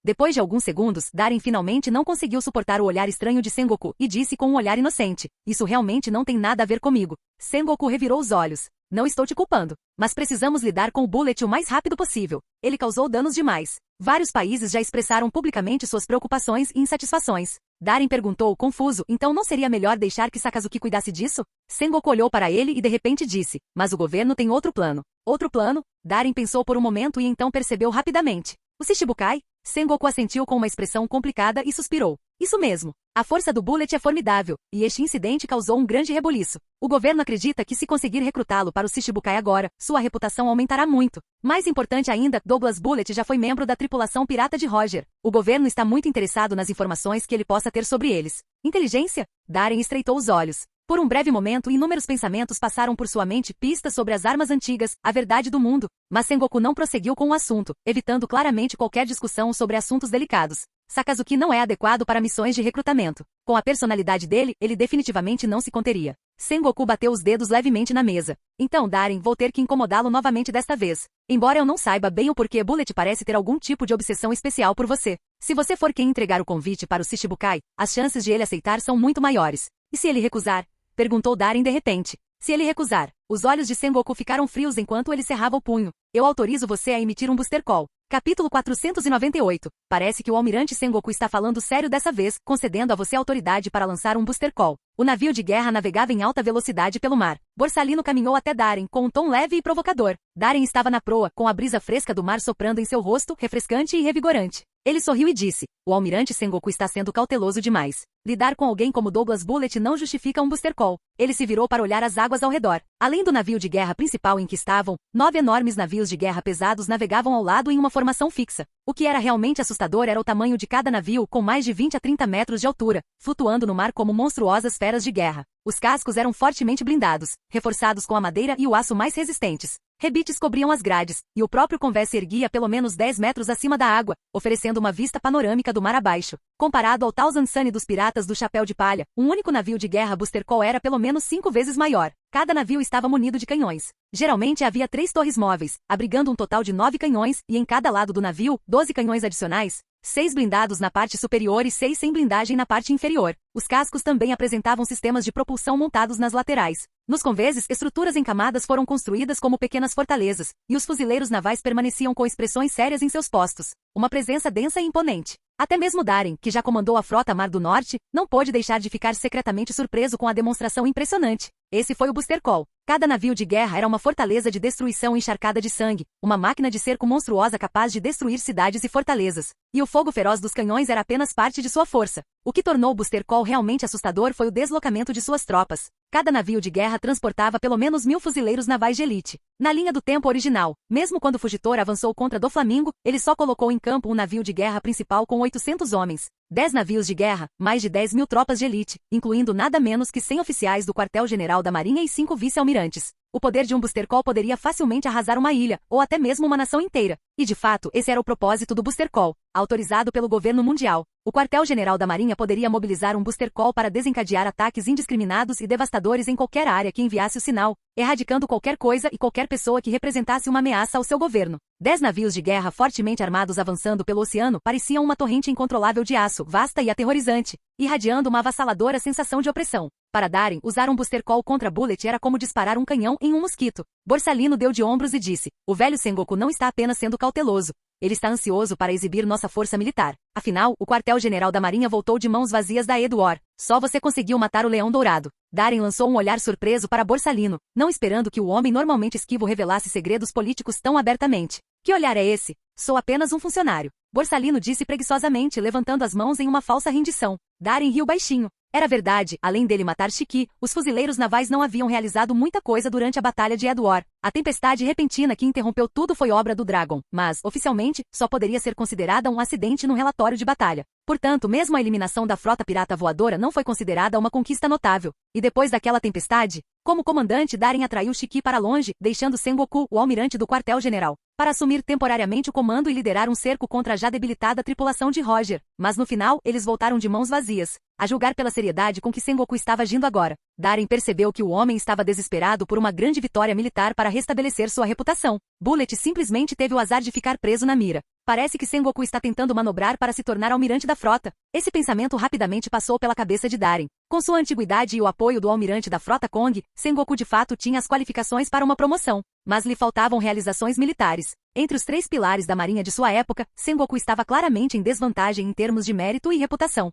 Depois de alguns segundos, Darren finalmente não conseguiu suportar o olhar estranho de Sengoku e disse com um olhar inocente. Isso realmente não tem nada a ver comigo. Sengoku revirou os olhos. Não estou te culpando, mas precisamos lidar com o Bullet o mais rápido possível. Ele causou danos demais. Vários países já expressaram publicamente suas preocupações e insatisfações. Darem perguntou, confuso, então não seria melhor deixar que Sakazuki cuidasse disso? Sengoku olhou para ele e de repente disse, mas o governo tem outro plano. Outro plano? Darem pensou por um momento e então percebeu rapidamente. O Shichibukai? Sengoku assentiu com uma expressão complicada e suspirou. Isso mesmo. A força do Bullet é formidável, e este incidente causou um grande rebuliço. O governo acredita que se conseguir recrutá-lo para o Shichibukai agora, sua reputação aumentará muito. Mais importante ainda, Douglas Bullet já foi membro da tripulação pirata de Roger. O governo está muito interessado nas informações que ele possa ter sobre eles. Inteligência? Darren estreitou os olhos. Por um breve momento, inúmeros pensamentos passaram por sua mente, pistas sobre as armas antigas, a verdade do mundo. Mas Sengoku não prosseguiu com o assunto, evitando claramente qualquer discussão sobre assuntos delicados. Sakazuki não é adequado para missões de recrutamento. Com a personalidade dele, ele definitivamente não se conteria. Sengoku bateu os dedos levemente na mesa. Então, Darren, vou ter que incomodá-lo novamente desta vez. Embora eu não saiba bem o porquê, Bullet parece ter algum tipo de obsessão especial por você. Se você for quem entregar o convite para o Shichibukai, as chances de ele aceitar são muito maiores. E se ele recusar? Perguntou Darren de repente. Se ele recusar, os olhos de Sengoku ficaram frios enquanto ele cerrava o punho. Eu autorizo você a emitir um Booster Call. Capítulo 498. Parece que o almirante Sengoku está falando sério dessa vez, concedendo a você autoridade para lançar um Booster Call. O navio de guerra navegava em alta velocidade pelo mar. Borsalino caminhou até Darren, com um tom leve e provocador. Darren estava na proa, com a brisa fresca do mar soprando em seu rosto, refrescante e revigorante. Ele sorriu e disse, o almirante Sengoku está sendo cauteloso demais. Lidar com alguém como Douglas Bullet não justifica um Booster Call. Ele se virou para olhar as águas ao redor. Além do navio de guerra principal em que estavam, 9 enormes navios de guerra pesados navegavam ao lado em uma formação fixa. O que era realmente assustador era o tamanho de cada navio, com mais de 20 a 30 metros de altura, flutuando no mar como monstruosas feras de guerra. Os cascos eram fortemente blindados, reforçados com a madeira e o aço mais resistentes. Rebites cobriam as grades, e o próprio convés se erguia pelo menos 10 metros acima da água, oferecendo uma vista panorâmica do mar abaixo. Comparado ao Thousand Sunny dos piratas do chapéu de palha, um único navio de guerra Booster Call era pelo menos 5 vezes maior. Cada navio estava munido de canhões. Geralmente havia 3 torres móveis, abrigando um total de 9 canhões, e em cada lado do navio, 12 canhões adicionais. 6 blindados na parte superior e 6 sem blindagem na parte inferior. Os cascos também apresentavam sistemas de propulsão montados nas laterais. Nos conveses, estruturas em camadas foram construídas como pequenas fortalezas, e os fuzileiros navais permaneciam com expressões sérias em seus postos. Uma presença densa e imponente. Até mesmo Darren, que já comandou a frota Mar do Norte, não pôde deixar de ficar secretamente surpreso com a demonstração impressionante. Esse foi o Booster Call. Cada navio de guerra era uma fortaleza de destruição encharcada de sangue, uma máquina de cerco monstruosa capaz de destruir cidades e fortalezas. E o fogo feroz dos canhões era apenas parte de sua força. O que tornou o Booster Call realmente assustador foi o deslocamento de suas tropas. Cada navio de guerra transportava pelo menos 1000 fuzileiros navais de elite. Na linha do tempo original, mesmo quando o Fugitor avançou contra Doflamingo, ele só colocou em campo um navio de guerra principal com 800 homens. 10 navios de guerra, mais de 10.000 tropas de elite, incluindo nada menos que 100 oficiais do quartel-general da Marinha e 5 vice-almirantes. O poder de um Booster Call poderia facilmente arrasar uma ilha, ou até mesmo uma nação inteira. E de fato, esse era o propósito do Booster Call, autorizado pelo governo mundial. O quartel-general da Marinha poderia mobilizar um Booster Call para desencadear ataques indiscriminados e devastadores em qualquer área que enviasse o sinal, erradicando qualquer coisa e qualquer pessoa que representasse uma ameaça ao seu governo. 10 navios de guerra fortemente armados avançando pelo oceano pareciam uma torrente incontrolável de aço, vasta e aterrorizante, irradiando uma avassaladora sensação de opressão. Para Darren, usar um Booster Call contra Bullet era como disparar um canhão em um mosquito. Borsalino deu de ombros e disse, o velho Sengoku não está apenas sendo cauteloso. Ele está ansioso para exibir nossa força militar. Afinal, o quartel-general da Marinha voltou de mãos vazias da Edward. Só você conseguiu matar o Leão Dourado. Darren lançou um olhar surpreso para Borsalino, não esperando que o homem normalmente esquivo revelasse segredos políticos tão abertamente. Que olhar é esse? Sou apenas um funcionário. Borsalino disse preguiçosamente, levantando as mãos em uma falsa rendição. Darren riu baixinho. Era verdade, além dele matar Shiki, os fuzileiros navais não haviam realizado muita coisa durante a Batalha de Edward. A tempestade repentina que interrompeu tudo foi obra do Dragon, mas, oficialmente, só poderia ser considerada um acidente no relatório de batalha. Portanto, mesmo a eliminação da frota pirata voadora não foi considerada uma conquista notável. E depois daquela tempestade, como comandante, Darren atraiu Shiki para longe, deixando Sengoku, o almirante do quartel-general, para assumir temporariamente o comando e liderar um cerco contra a já debilitada tripulação de Roger. Mas no final, eles voltaram de mãos vazias. A julgar pela seriedade com que Sengoku estava agindo agora, Darren percebeu que o homem estava desesperado por uma grande vitória militar para restabelecer sua reputação. Bullet simplesmente teve o azar de ficar preso na mira. Parece que Sengoku está tentando manobrar para se tornar almirante da frota. Esse pensamento rapidamente passou pela cabeça de Darren. Com sua antiguidade e o apoio do almirante da frota Kong, Sengoku de fato tinha as qualificações para uma promoção. Mas lhe faltavam realizações militares. Entre os 3 pilares da marinha de sua época, Sengoku estava claramente em desvantagem em termos de mérito e reputação.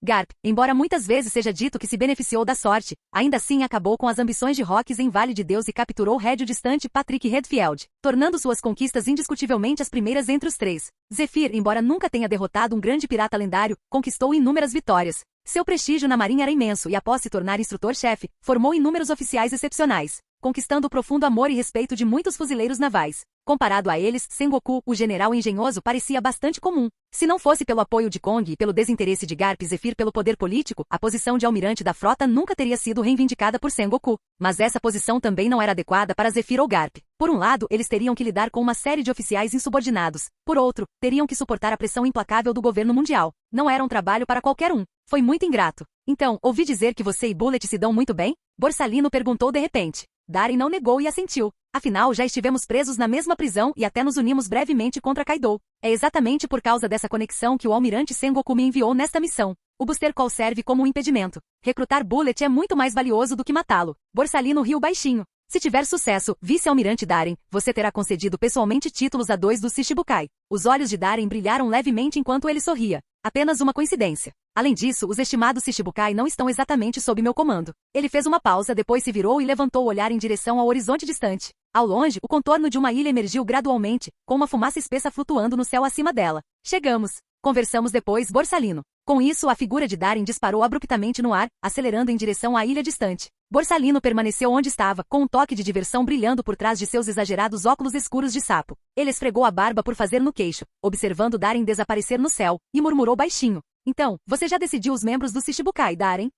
Garp, embora muitas vezes seja dito que se beneficiou da sorte, ainda assim acabou com as ambições de Hawks em Vale de Deus e capturou Rédio Distante Patrick Redfield, tornando suas conquistas indiscutivelmente as primeiras entre os três. Zephyr, embora nunca tenha derrotado um grande pirata lendário, conquistou inúmeras vitórias. Seu prestígio na marinha era imenso e após se tornar instrutor-chefe, formou inúmeros oficiais excepcionais, conquistando o profundo amor e respeito de muitos fuzileiros navais. Comparado a eles, Sengoku, o general engenhoso, parecia bastante comum. Se não fosse pelo apoio de Kong e pelo desinteresse de Garp e Zephyr pelo poder político, a posição de almirante da frota nunca teria sido reivindicada por Sengoku. Mas essa posição também não era adequada para Zephyr ou Garp. Por um lado, eles teriam que lidar com uma série de oficiais insubordinados. Por outro, teriam que suportar a pressão implacável do governo mundial. Não era um trabalho para qualquer um. Foi muito ingrato. Então, ouvi dizer que você e Bullet se dão muito bem? Borsalino perguntou de repente. Darin não negou e assentiu. Afinal, já estivemos presos na mesma prisão e até nos unimos brevemente contra Kaido. É exatamente por causa dessa conexão que o almirante Sengoku me enviou nesta missão. O Booster Call serve como um impedimento. Recrutar Bullet é muito mais valioso do que matá-lo. Borsalino riu baixinho. Se tiver sucesso, vice-almirante Darin, você terá concedido pessoalmente títulos a 2 dos Shichibukai. Os olhos de Darin brilharam levemente enquanto ele sorria. Apenas uma coincidência. Além disso, os estimados Shichibukai não estão exatamente sob meu comando. Ele fez uma pausa, depois se virou e levantou o olhar em direção ao horizonte distante. Ao longe, o contorno de uma ilha emergiu gradualmente, com uma fumaça espessa flutuando no céu acima dela. Chegamos. Conversamos depois, Borsalino. Com isso, a figura de Darin disparou abruptamente no ar, acelerando em direção à ilha distante. Borsalino permaneceu onde estava, com um toque de diversão brilhando por trás de seus exagerados óculos escuros de sapo. Ele esfregou a barba por fazer no queixo, observando Darin desaparecer no céu, e murmurou baixinho. Então, você já decidiu os membros do Shichibukai, Darin?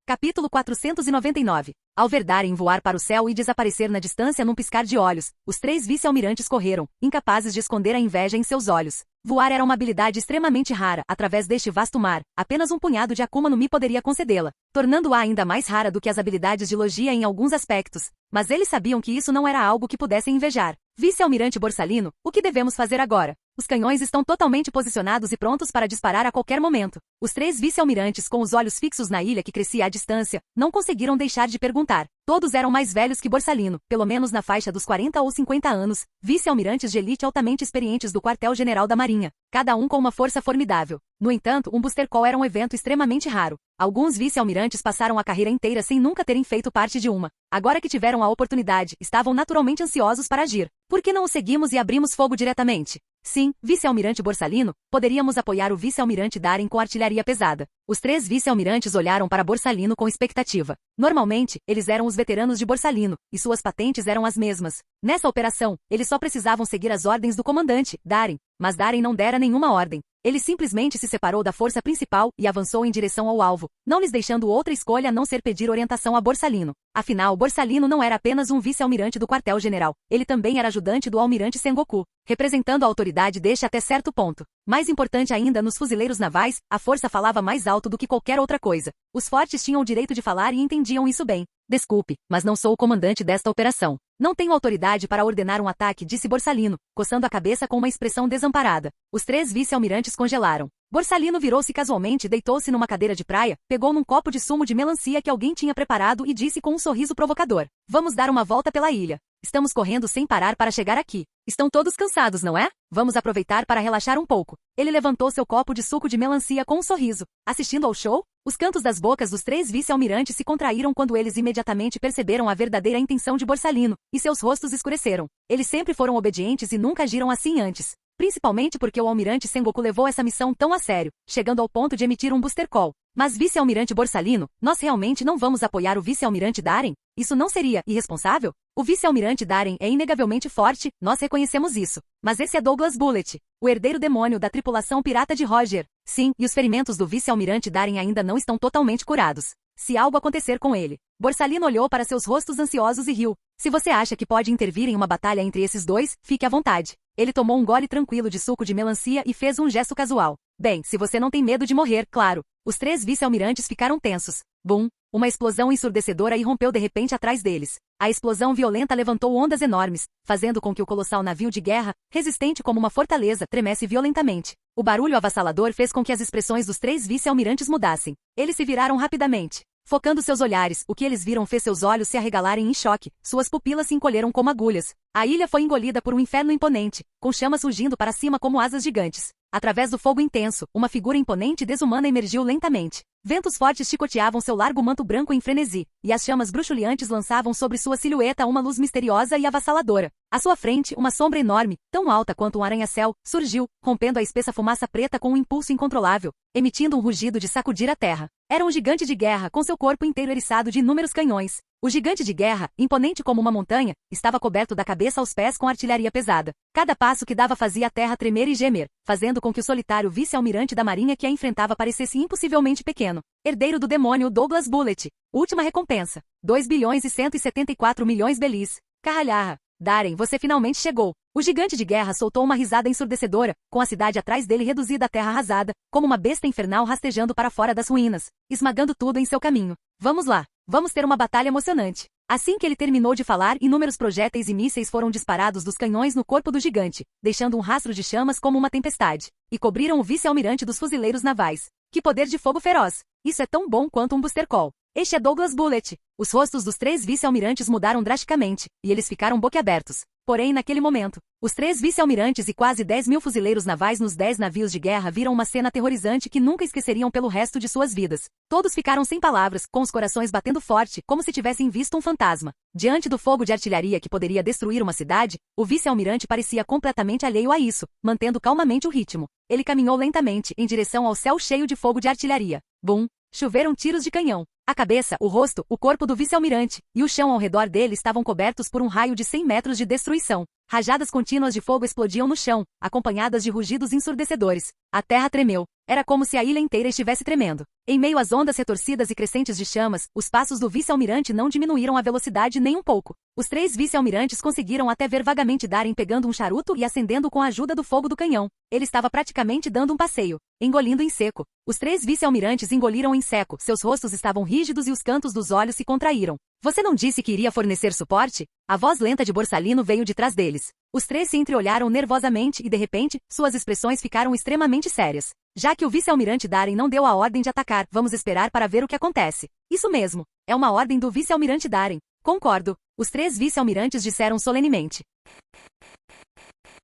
Capítulo 499. Ao ver Darin voar para o céu e desaparecer na distância num piscar de olhos, os 3 vice-almirantes correram, incapazes de esconder a inveja em seus olhos. Voar era uma habilidade extremamente rara, através deste vasto mar, apenas um punhado de Akuma no Mi poderia concedê-la, tornando-a ainda mais rara do que as habilidades de Logia em alguns aspectos. Mas eles sabiam que isso não era algo que pudessem invejar. Vice-almirante Borsalino, o que devemos fazer agora? Os canhões estão totalmente posicionados e prontos para disparar a qualquer momento. Os 3 vice-almirantes com os olhos fixos na ilha que crescia à distância, não conseguiram deixar de perguntar. Todos eram mais velhos que Borsalino, pelo menos na faixa dos 40 ou 50 anos, vice-almirantes de elite altamente experientes do quartel-general da Marinha, cada um com uma força formidável. No entanto, um Booster Call era um evento extremamente raro. Alguns vice-almirantes passaram a carreira inteira sem nunca terem feito parte de uma. Agora que tiveram a oportunidade, estavam naturalmente ansiosos para agir. Por que não o seguimos e abrimos fogo diretamente? Sim, vice-almirante Borsalino, poderíamos apoiar o vice-almirante Darin com artilharia pesada. Os 3 vice-almirantes olharam para Borsalino com expectativa. Normalmente, eles eram os veteranos de Borsalino, e suas patentes eram as mesmas. Nessa operação, eles só precisavam seguir as ordens do comandante, Darin. Mas Darin não dera nenhuma ordem. Ele simplesmente se separou da força principal e avançou em direção ao alvo, não lhes deixando outra escolha a não ser pedir orientação a Borsalino. Afinal, Borsalino não era apenas um vice-almirante do quartel-general, ele também era ajudante do almirante Sengoku, representando a autoridade deste até certo ponto. Mais importante ainda, nos fuzileiros navais, a força falava mais alto do que qualquer outra coisa. Os fortes tinham o direito de falar e entendiam isso bem. Desculpe, mas não sou o comandante desta operação. Não tenho autoridade para ordenar um ataque, disse Borsalino, coçando a cabeça com uma expressão desamparada. Os 3 vice-almirantes congelaram. Borsalino virou-se casualmente e deitou-se numa cadeira de praia, pegou num copo de sumo de melancia que alguém tinha preparado e disse com um sorriso provocador. Vamos dar uma volta pela ilha. Estamos correndo sem parar para chegar aqui. Estão todos cansados, não é? Vamos aproveitar para relaxar um pouco. Ele levantou seu copo de suco de melancia com um sorriso. Assistindo ao show? Os cantos das bocas dos 3 vice-almirantes se contraíram quando eles imediatamente perceberam a verdadeira intenção de Borsalino, e seus rostos escureceram. Eles sempre foram obedientes e nunca agiram assim antes. Principalmente porque o almirante Sengoku levou essa missão tão a sério, chegando ao ponto de emitir um Booster Call. Mas vice-almirante Borsalino, nós realmente não vamos apoiar o vice-almirante Darin? Isso não seria irresponsável? O vice-almirante Darin é inegavelmente forte, nós reconhecemos isso. Mas esse é Douglas Bullet, o herdeiro demônio da tripulação pirata de Roger. Sim, e os ferimentos do vice-almirante Darin ainda não estão totalmente curados. Se algo acontecer com ele. Borsalino olhou para seus rostos ansiosos e riu. Se você acha que pode intervir em uma batalha entre esses dois, fique à vontade. Ele tomou um gole tranquilo de suco de melancia e fez um gesto casual. Bem, se você não tem medo de morrer, claro. Os 3 vice-almirantes ficaram tensos. Bum! Uma explosão ensurdecedora irrompeu de repente atrás deles. A explosão violenta levantou ondas enormes, fazendo com que o colossal navio de guerra, resistente como uma fortaleza, tremesse violentamente. O barulho avassalador fez com que as expressões dos 3 vice-almirantes mudassem. Eles se viraram rapidamente. Focando seus olhares, o que eles viram fez seus olhos se arregalarem em choque, suas pupilas se encolheram como agulhas. A ilha foi engolida por um inferno imponente, com chamas surgindo para cima como asas gigantes. Através do fogo intenso, uma figura imponente e desumana emergiu lentamente. Ventos fortes chicoteavam seu largo manto branco em frenesi, e as chamas bruxuleantes lançavam sobre sua silhueta uma luz misteriosa e avassaladora. À sua frente, uma sombra enorme, tão alta quanto um arranha-céu, surgiu, rompendo a espessa fumaça preta com um impulso incontrolável, emitindo um rugido de sacudir a terra. Era um gigante de guerra com seu corpo inteiro eriçado de inúmeros canhões. O gigante de guerra, imponente como uma montanha, estava coberto da cabeça aos pés com artilharia pesada. Cada passo que dava fazia a terra tremer e gemer, fazendo com que o solitário vice-almirante da marinha que a enfrentava parecesse impossivelmente pequeno. Herdeiro do demônio Douglas Bullet. Última recompensa. 2 bilhões e 174 milhões belis. Carralharra. Darren, você finalmente chegou. O gigante de guerra soltou uma risada ensurdecedora, com a cidade atrás dele reduzida à terra arrasada, como uma besta infernal rastejando para fora das ruínas, esmagando tudo em seu caminho. Vamos lá. Vamos ter uma batalha emocionante. Assim que ele terminou de falar, inúmeros projéteis e mísseis foram disparados dos canhões no corpo do gigante, deixando um rastro de chamas como uma tempestade, e cobriram o vice-almirante dos fuzileiros navais. Que poder de fogo feroz! Isso é tão bom quanto um booster call. Este é Douglas Bullet. Os rostos dos 3 vice-almirantes mudaram drasticamente, e eles ficaram boquiabertos. Porém, naquele momento, os 3 vice-almirantes e quase 10.000 fuzileiros navais nos 10 navios de guerra viram uma cena aterrorizante que nunca esqueceriam pelo resto de suas vidas. Todos ficaram sem palavras, com os corações batendo forte, como se tivessem visto um fantasma. Diante do fogo de artilharia que poderia destruir uma cidade, o vice-almirante parecia completamente alheio a isso, mantendo calmamente o ritmo. Ele caminhou lentamente em direção ao céu cheio de fogo de artilharia. Bum! Choveram tiros de canhão. A cabeça, o rosto, o corpo do vice-almirante e o chão ao redor dele estavam cobertos por um raio de 100 metros de destruição. Rajadas contínuas de fogo explodiam no chão, acompanhadas de rugidos ensurdecedores. A terra tremeu. Era como se a ilha inteira estivesse tremendo. Em meio às ondas retorcidas e crescentes de chamas, os passos do vice-almirante não diminuíram a velocidade nem um pouco. Os 3 vice-almirantes conseguiram até ver vagamente Darren pegando um charuto e acendendo com a ajuda do fogo do canhão. Ele estava praticamente dando um passeio, engolindo em seco. Os 3 vice-almirantes engoliram em seco, seus rostos estavam rígidos e os cantos dos olhos se contraíram. Você não disse que iria fornecer suporte? A voz lenta de Borsalino veio de trás deles. Os 3 se entreolharam nervosamente e, de repente, suas expressões ficaram extremamente sérias. Já que o vice-almirante Darren não deu a ordem de atacar, vamos esperar para ver o que acontece. Isso mesmo. É uma ordem do vice-almirante Darren. Concordo. Os 3 vice-almirantes disseram solenemente.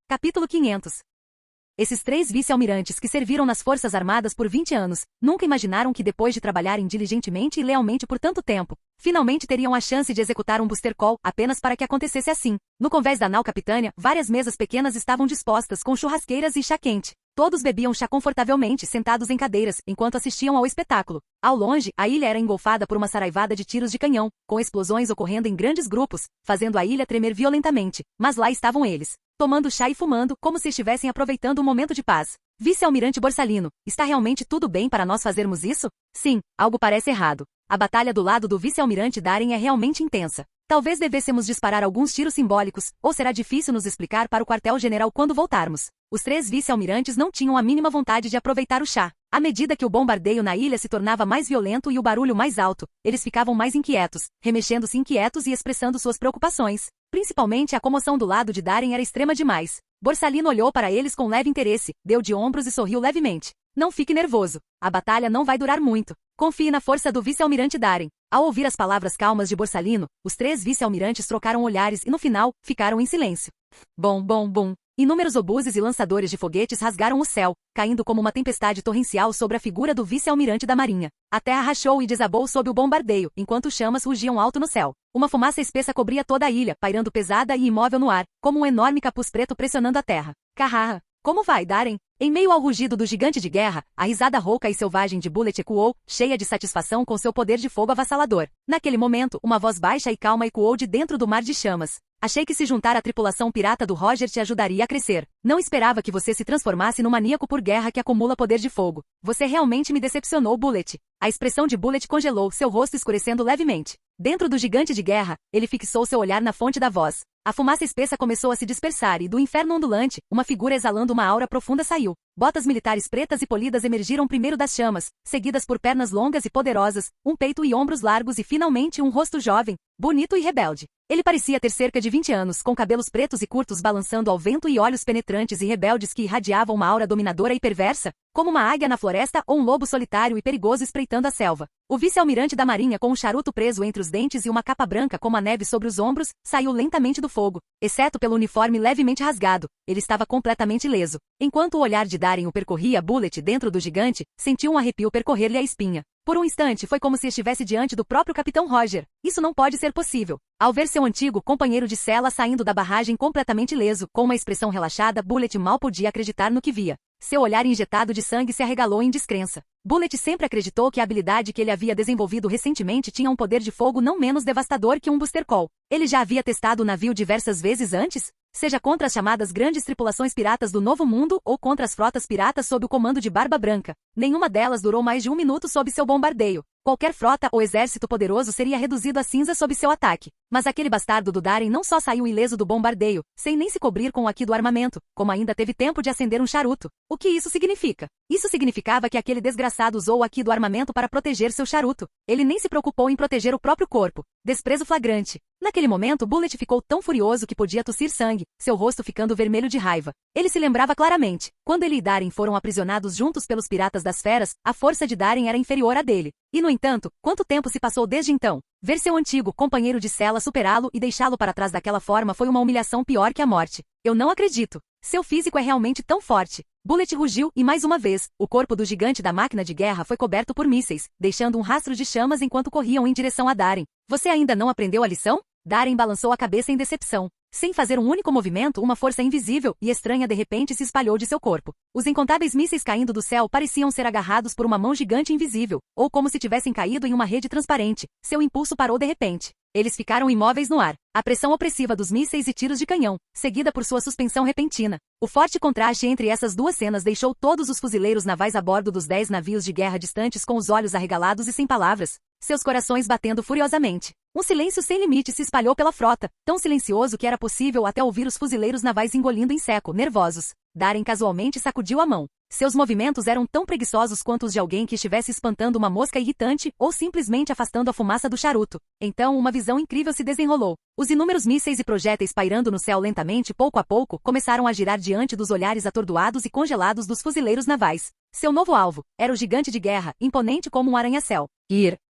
Capítulo 500. Esses 3 vice-almirantes que serviram nas Forças Armadas por 20 anos, nunca imaginaram que depois de trabalharem diligentemente e lealmente por tanto tempo, finalmente teriam a chance de executar um booster call apenas para que acontecesse assim. No convés da nau Capitânia, várias mesas pequenas estavam dispostas com churrasqueiras e chá quente. Todos bebiam chá confortavelmente, sentados em cadeiras, enquanto assistiam ao espetáculo. Ao longe, a ilha era engolfada por uma saraivada de tiros de canhão, com explosões ocorrendo em grandes grupos, fazendo a ilha tremer violentamente. Mas lá estavam eles, tomando chá e fumando, como se estivessem aproveitando um momento de paz. Vice-almirante Borsalino, está realmente tudo bem para nós fazermos isso? Sim, algo parece errado. A batalha do lado do vice-almirante Darren é realmente intensa. Talvez devêssemos disparar alguns tiros simbólicos, ou será difícil nos explicar para o quartel-general quando voltarmos. Os 3 vice-almirantes não tinham a mínima vontade de aproveitar o chá. À medida que o bombardeio na ilha se tornava mais violento e o barulho mais alto, eles ficavam mais inquietos, remexendo-se inquietos e expressando suas preocupações. Principalmente a comoção do lado de Darren era extrema demais. Borsalino olhou para eles com leve interesse, deu de ombros e sorriu levemente. Não fique nervoso. A batalha não vai durar muito. Confie na força do vice-almirante Darren. Ao ouvir as palavras calmas de Borsalino, os 3 vice-almirantes trocaram olhares e no final, ficaram em silêncio. Bom. Inúmeros obuses e lançadores de foguetes rasgaram o céu, caindo como uma tempestade torrencial sobre a figura do vice-almirante da marinha. A terra rachou e desabou sob o bombardeio, enquanto chamas rugiam alto no céu. Uma fumaça espessa cobria toda a ilha, pairando pesada e imóvel no ar, como um enorme capuz preto pressionando a terra. Carrarra! Como vai, Darren? Em meio ao rugido do gigante de guerra, a risada rouca e selvagem de Bullet ecoou, cheia de satisfação com seu poder de fogo avassalador. Naquele momento, uma voz baixa e calma ecoou de dentro do mar de chamas. Achei que se juntar à tripulação pirata do Roger te ajudaria a crescer. Não esperava que você se transformasse num maníaco por guerra que acumula poder de fogo. Você realmente me decepcionou, Bullet. A expressão de Bullet congelou, seu rosto escurecendo levemente. Dentro do gigante de guerra, ele fixou seu olhar na fonte da voz. A fumaça espessa começou a se dispersar e do inferno ondulante, uma figura exalando uma aura profunda saiu. Botas militares pretas e polidas emergiram primeiro das chamas, seguidas por pernas longas e poderosas, um peito e ombros largos e finalmente um rosto jovem, bonito e rebelde. Ele parecia ter cerca de 20 anos, com cabelos pretos e curtos balançando ao vento e olhos penetrantes e rebeldes que irradiavam uma aura dominadora e perversa, como uma águia na floresta ou um lobo solitário e perigoso espreitando a selva. O vice-almirante da marinha, com um charuto preso entre os dentes e uma capa branca como a neve sobre os ombros, saiu lentamente do fogo. Exceto pelo uniforme levemente rasgado, ele estava completamente ileso. Enquanto o olhar de Darin o percorria, Bullet, dentro do gigante, sentiu um arrepio percorrer-lhe a espinha. Por um instante foi como se estivesse diante do próprio Capitão Roger. Isso não pode ser possível. Ao ver seu antigo companheiro de cela saindo da barragem completamente ileso, com uma expressão relaxada, Bullet mal podia acreditar no que via. Seu olhar injetado de sangue se arregalou em descrença. Bullet sempre acreditou que a habilidade que ele havia desenvolvido recentemente tinha um poder de fogo não menos devastador que um Booster Call. Ele já havia testado o navio diversas vezes antes? Seja contra as chamadas grandes tripulações piratas do Novo Mundo ou contra as frotas piratas sob o comando de Barba Branca. Nenhuma delas durou mais de 1 minuto sob seu bombardeio. Qualquer frota ou exército poderoso seria reduzido a cinza sob seu ataque. Mas aquele bastardo do Darin não só saiu ileso do bombardeio, sem nem se cobrir com o aqui do armamento, como ainda teve tempo de acender um charuto. O que isso significa? Isso significava que aquele desgraçado usou o aqui do armamento para proteger seu charuto. Ele nem se preocupou em proteger o próprio corpo. Desprezo flagrante. Naquele momento, Bullet ficou tão furioso que podia tossir sangue, seu rosto ficando vermelho de raiva. Ele se lembrava claramente. Quando ele e Darin foram aprisionados juntos pelos piratas das feras, a força de Darin era inferior à dele. E, no entanto, quanto tempo se passou desde então? Ver seu antigo companheiro de cela superá-lo e deixá-lo para trás daquela forma foi uma humilhação pior que a morte. Eu não acredito. Seu físico é realmente tão forte. Bullet rugiu e, mais uma vez, o corpo do gigante da máquina de guerra foi coberto por mísseis, deixando um rastro de chamas enquanto corriam em direção a Darin. Você ainda não aprendeu a lição? Darin balançou a cabeça em decepção. Sem fazer um único movimento, uma força invisível e estranha de repente se espalhou de seu corpo. Os incontáveis mísseis caindo do céu pareciam ser agarrados por uma mão gigante invisível, ou como se tivessem caído em uma rede transparente. Seu impulso parou de repente. Eles ficaram imóveis no ar. A pressão opressiva dos mísseis e tiros de canhão, seguida por sua suspensão repentina. O forte contraste entre essas duas cenas deixou todos os fuzileiros navais a bordo dos 10 navios de guerra distantes com os olhos arregalados e sem palavras, seus corações batendo furiosamente. Um silêncio sem limite se espalhou pela frota, tão silencioso que era possível até ouvir os fuzileiros navais engolindo em seco, nervosos. Darin casualmente sacudiu a mão. Seus movimentos eram tão preguiçosos quanto os de alguém que estivesse espantando uma mosca irritante ou simplesmente afastando a fumaça do charuto. Então uma visão incrível se desenrolou. Os inúmeros mísseis e projéteis pairando no céu lentamente, pouco a pouco, começaram a girar diante dos olhares atordoados e congelados dos fuzileiros navais. Seu novo alvo era o gigante de guerra, imponente como um arranha-céu.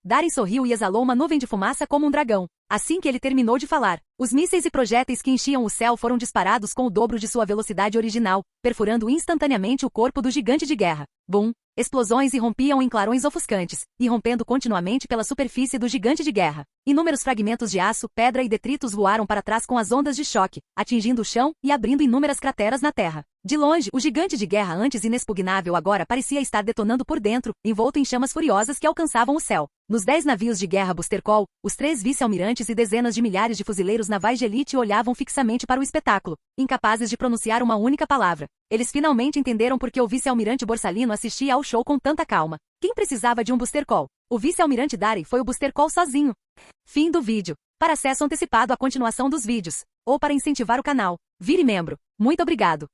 Darin sorriu e exalou uma nuvem de fumaça como um dragão. Assim que ele terminou de falar, os mísseis e projéteis que enchiam o céu foram disparados com o dobro de sua velocidade original, perfurando instantaneamente o corpo do gigante de guerra. Bum! Explosões irrompiam em clarões ofuscantes, irrompendo continuamente pela superfície do gigante de guerra. Inúmeros fragmentos de aço, pedra e detritos voaram para trás com as ondas de choque, atingindo o chão e abrindo inúmeras crateras na terra. De longe, o gigante de guerra antes inexpugnável agora parecia estar detonando por dentro, envolto em chamas furiosas que alcançavam o céu. Nos 10 navios de guerra Booster Call, os 3 vice-almirantes e dezenas de milhares de fuzileiros navais de elite olhavam fixamente para o espetáculo, incapazes de pronunciar uma única palavra. Eles finalmente entenderam por que o vice-almirante Borsalino assistia ao show com tanta calma. Quem precisava de um Booster Call? O vice-almirante Darin foi o Booster Call sozinho. Fim do vídeo. Para acesso antecipado à continuação dos vídeos, ou para incentivar o canal, vire membro. Muito obrigado.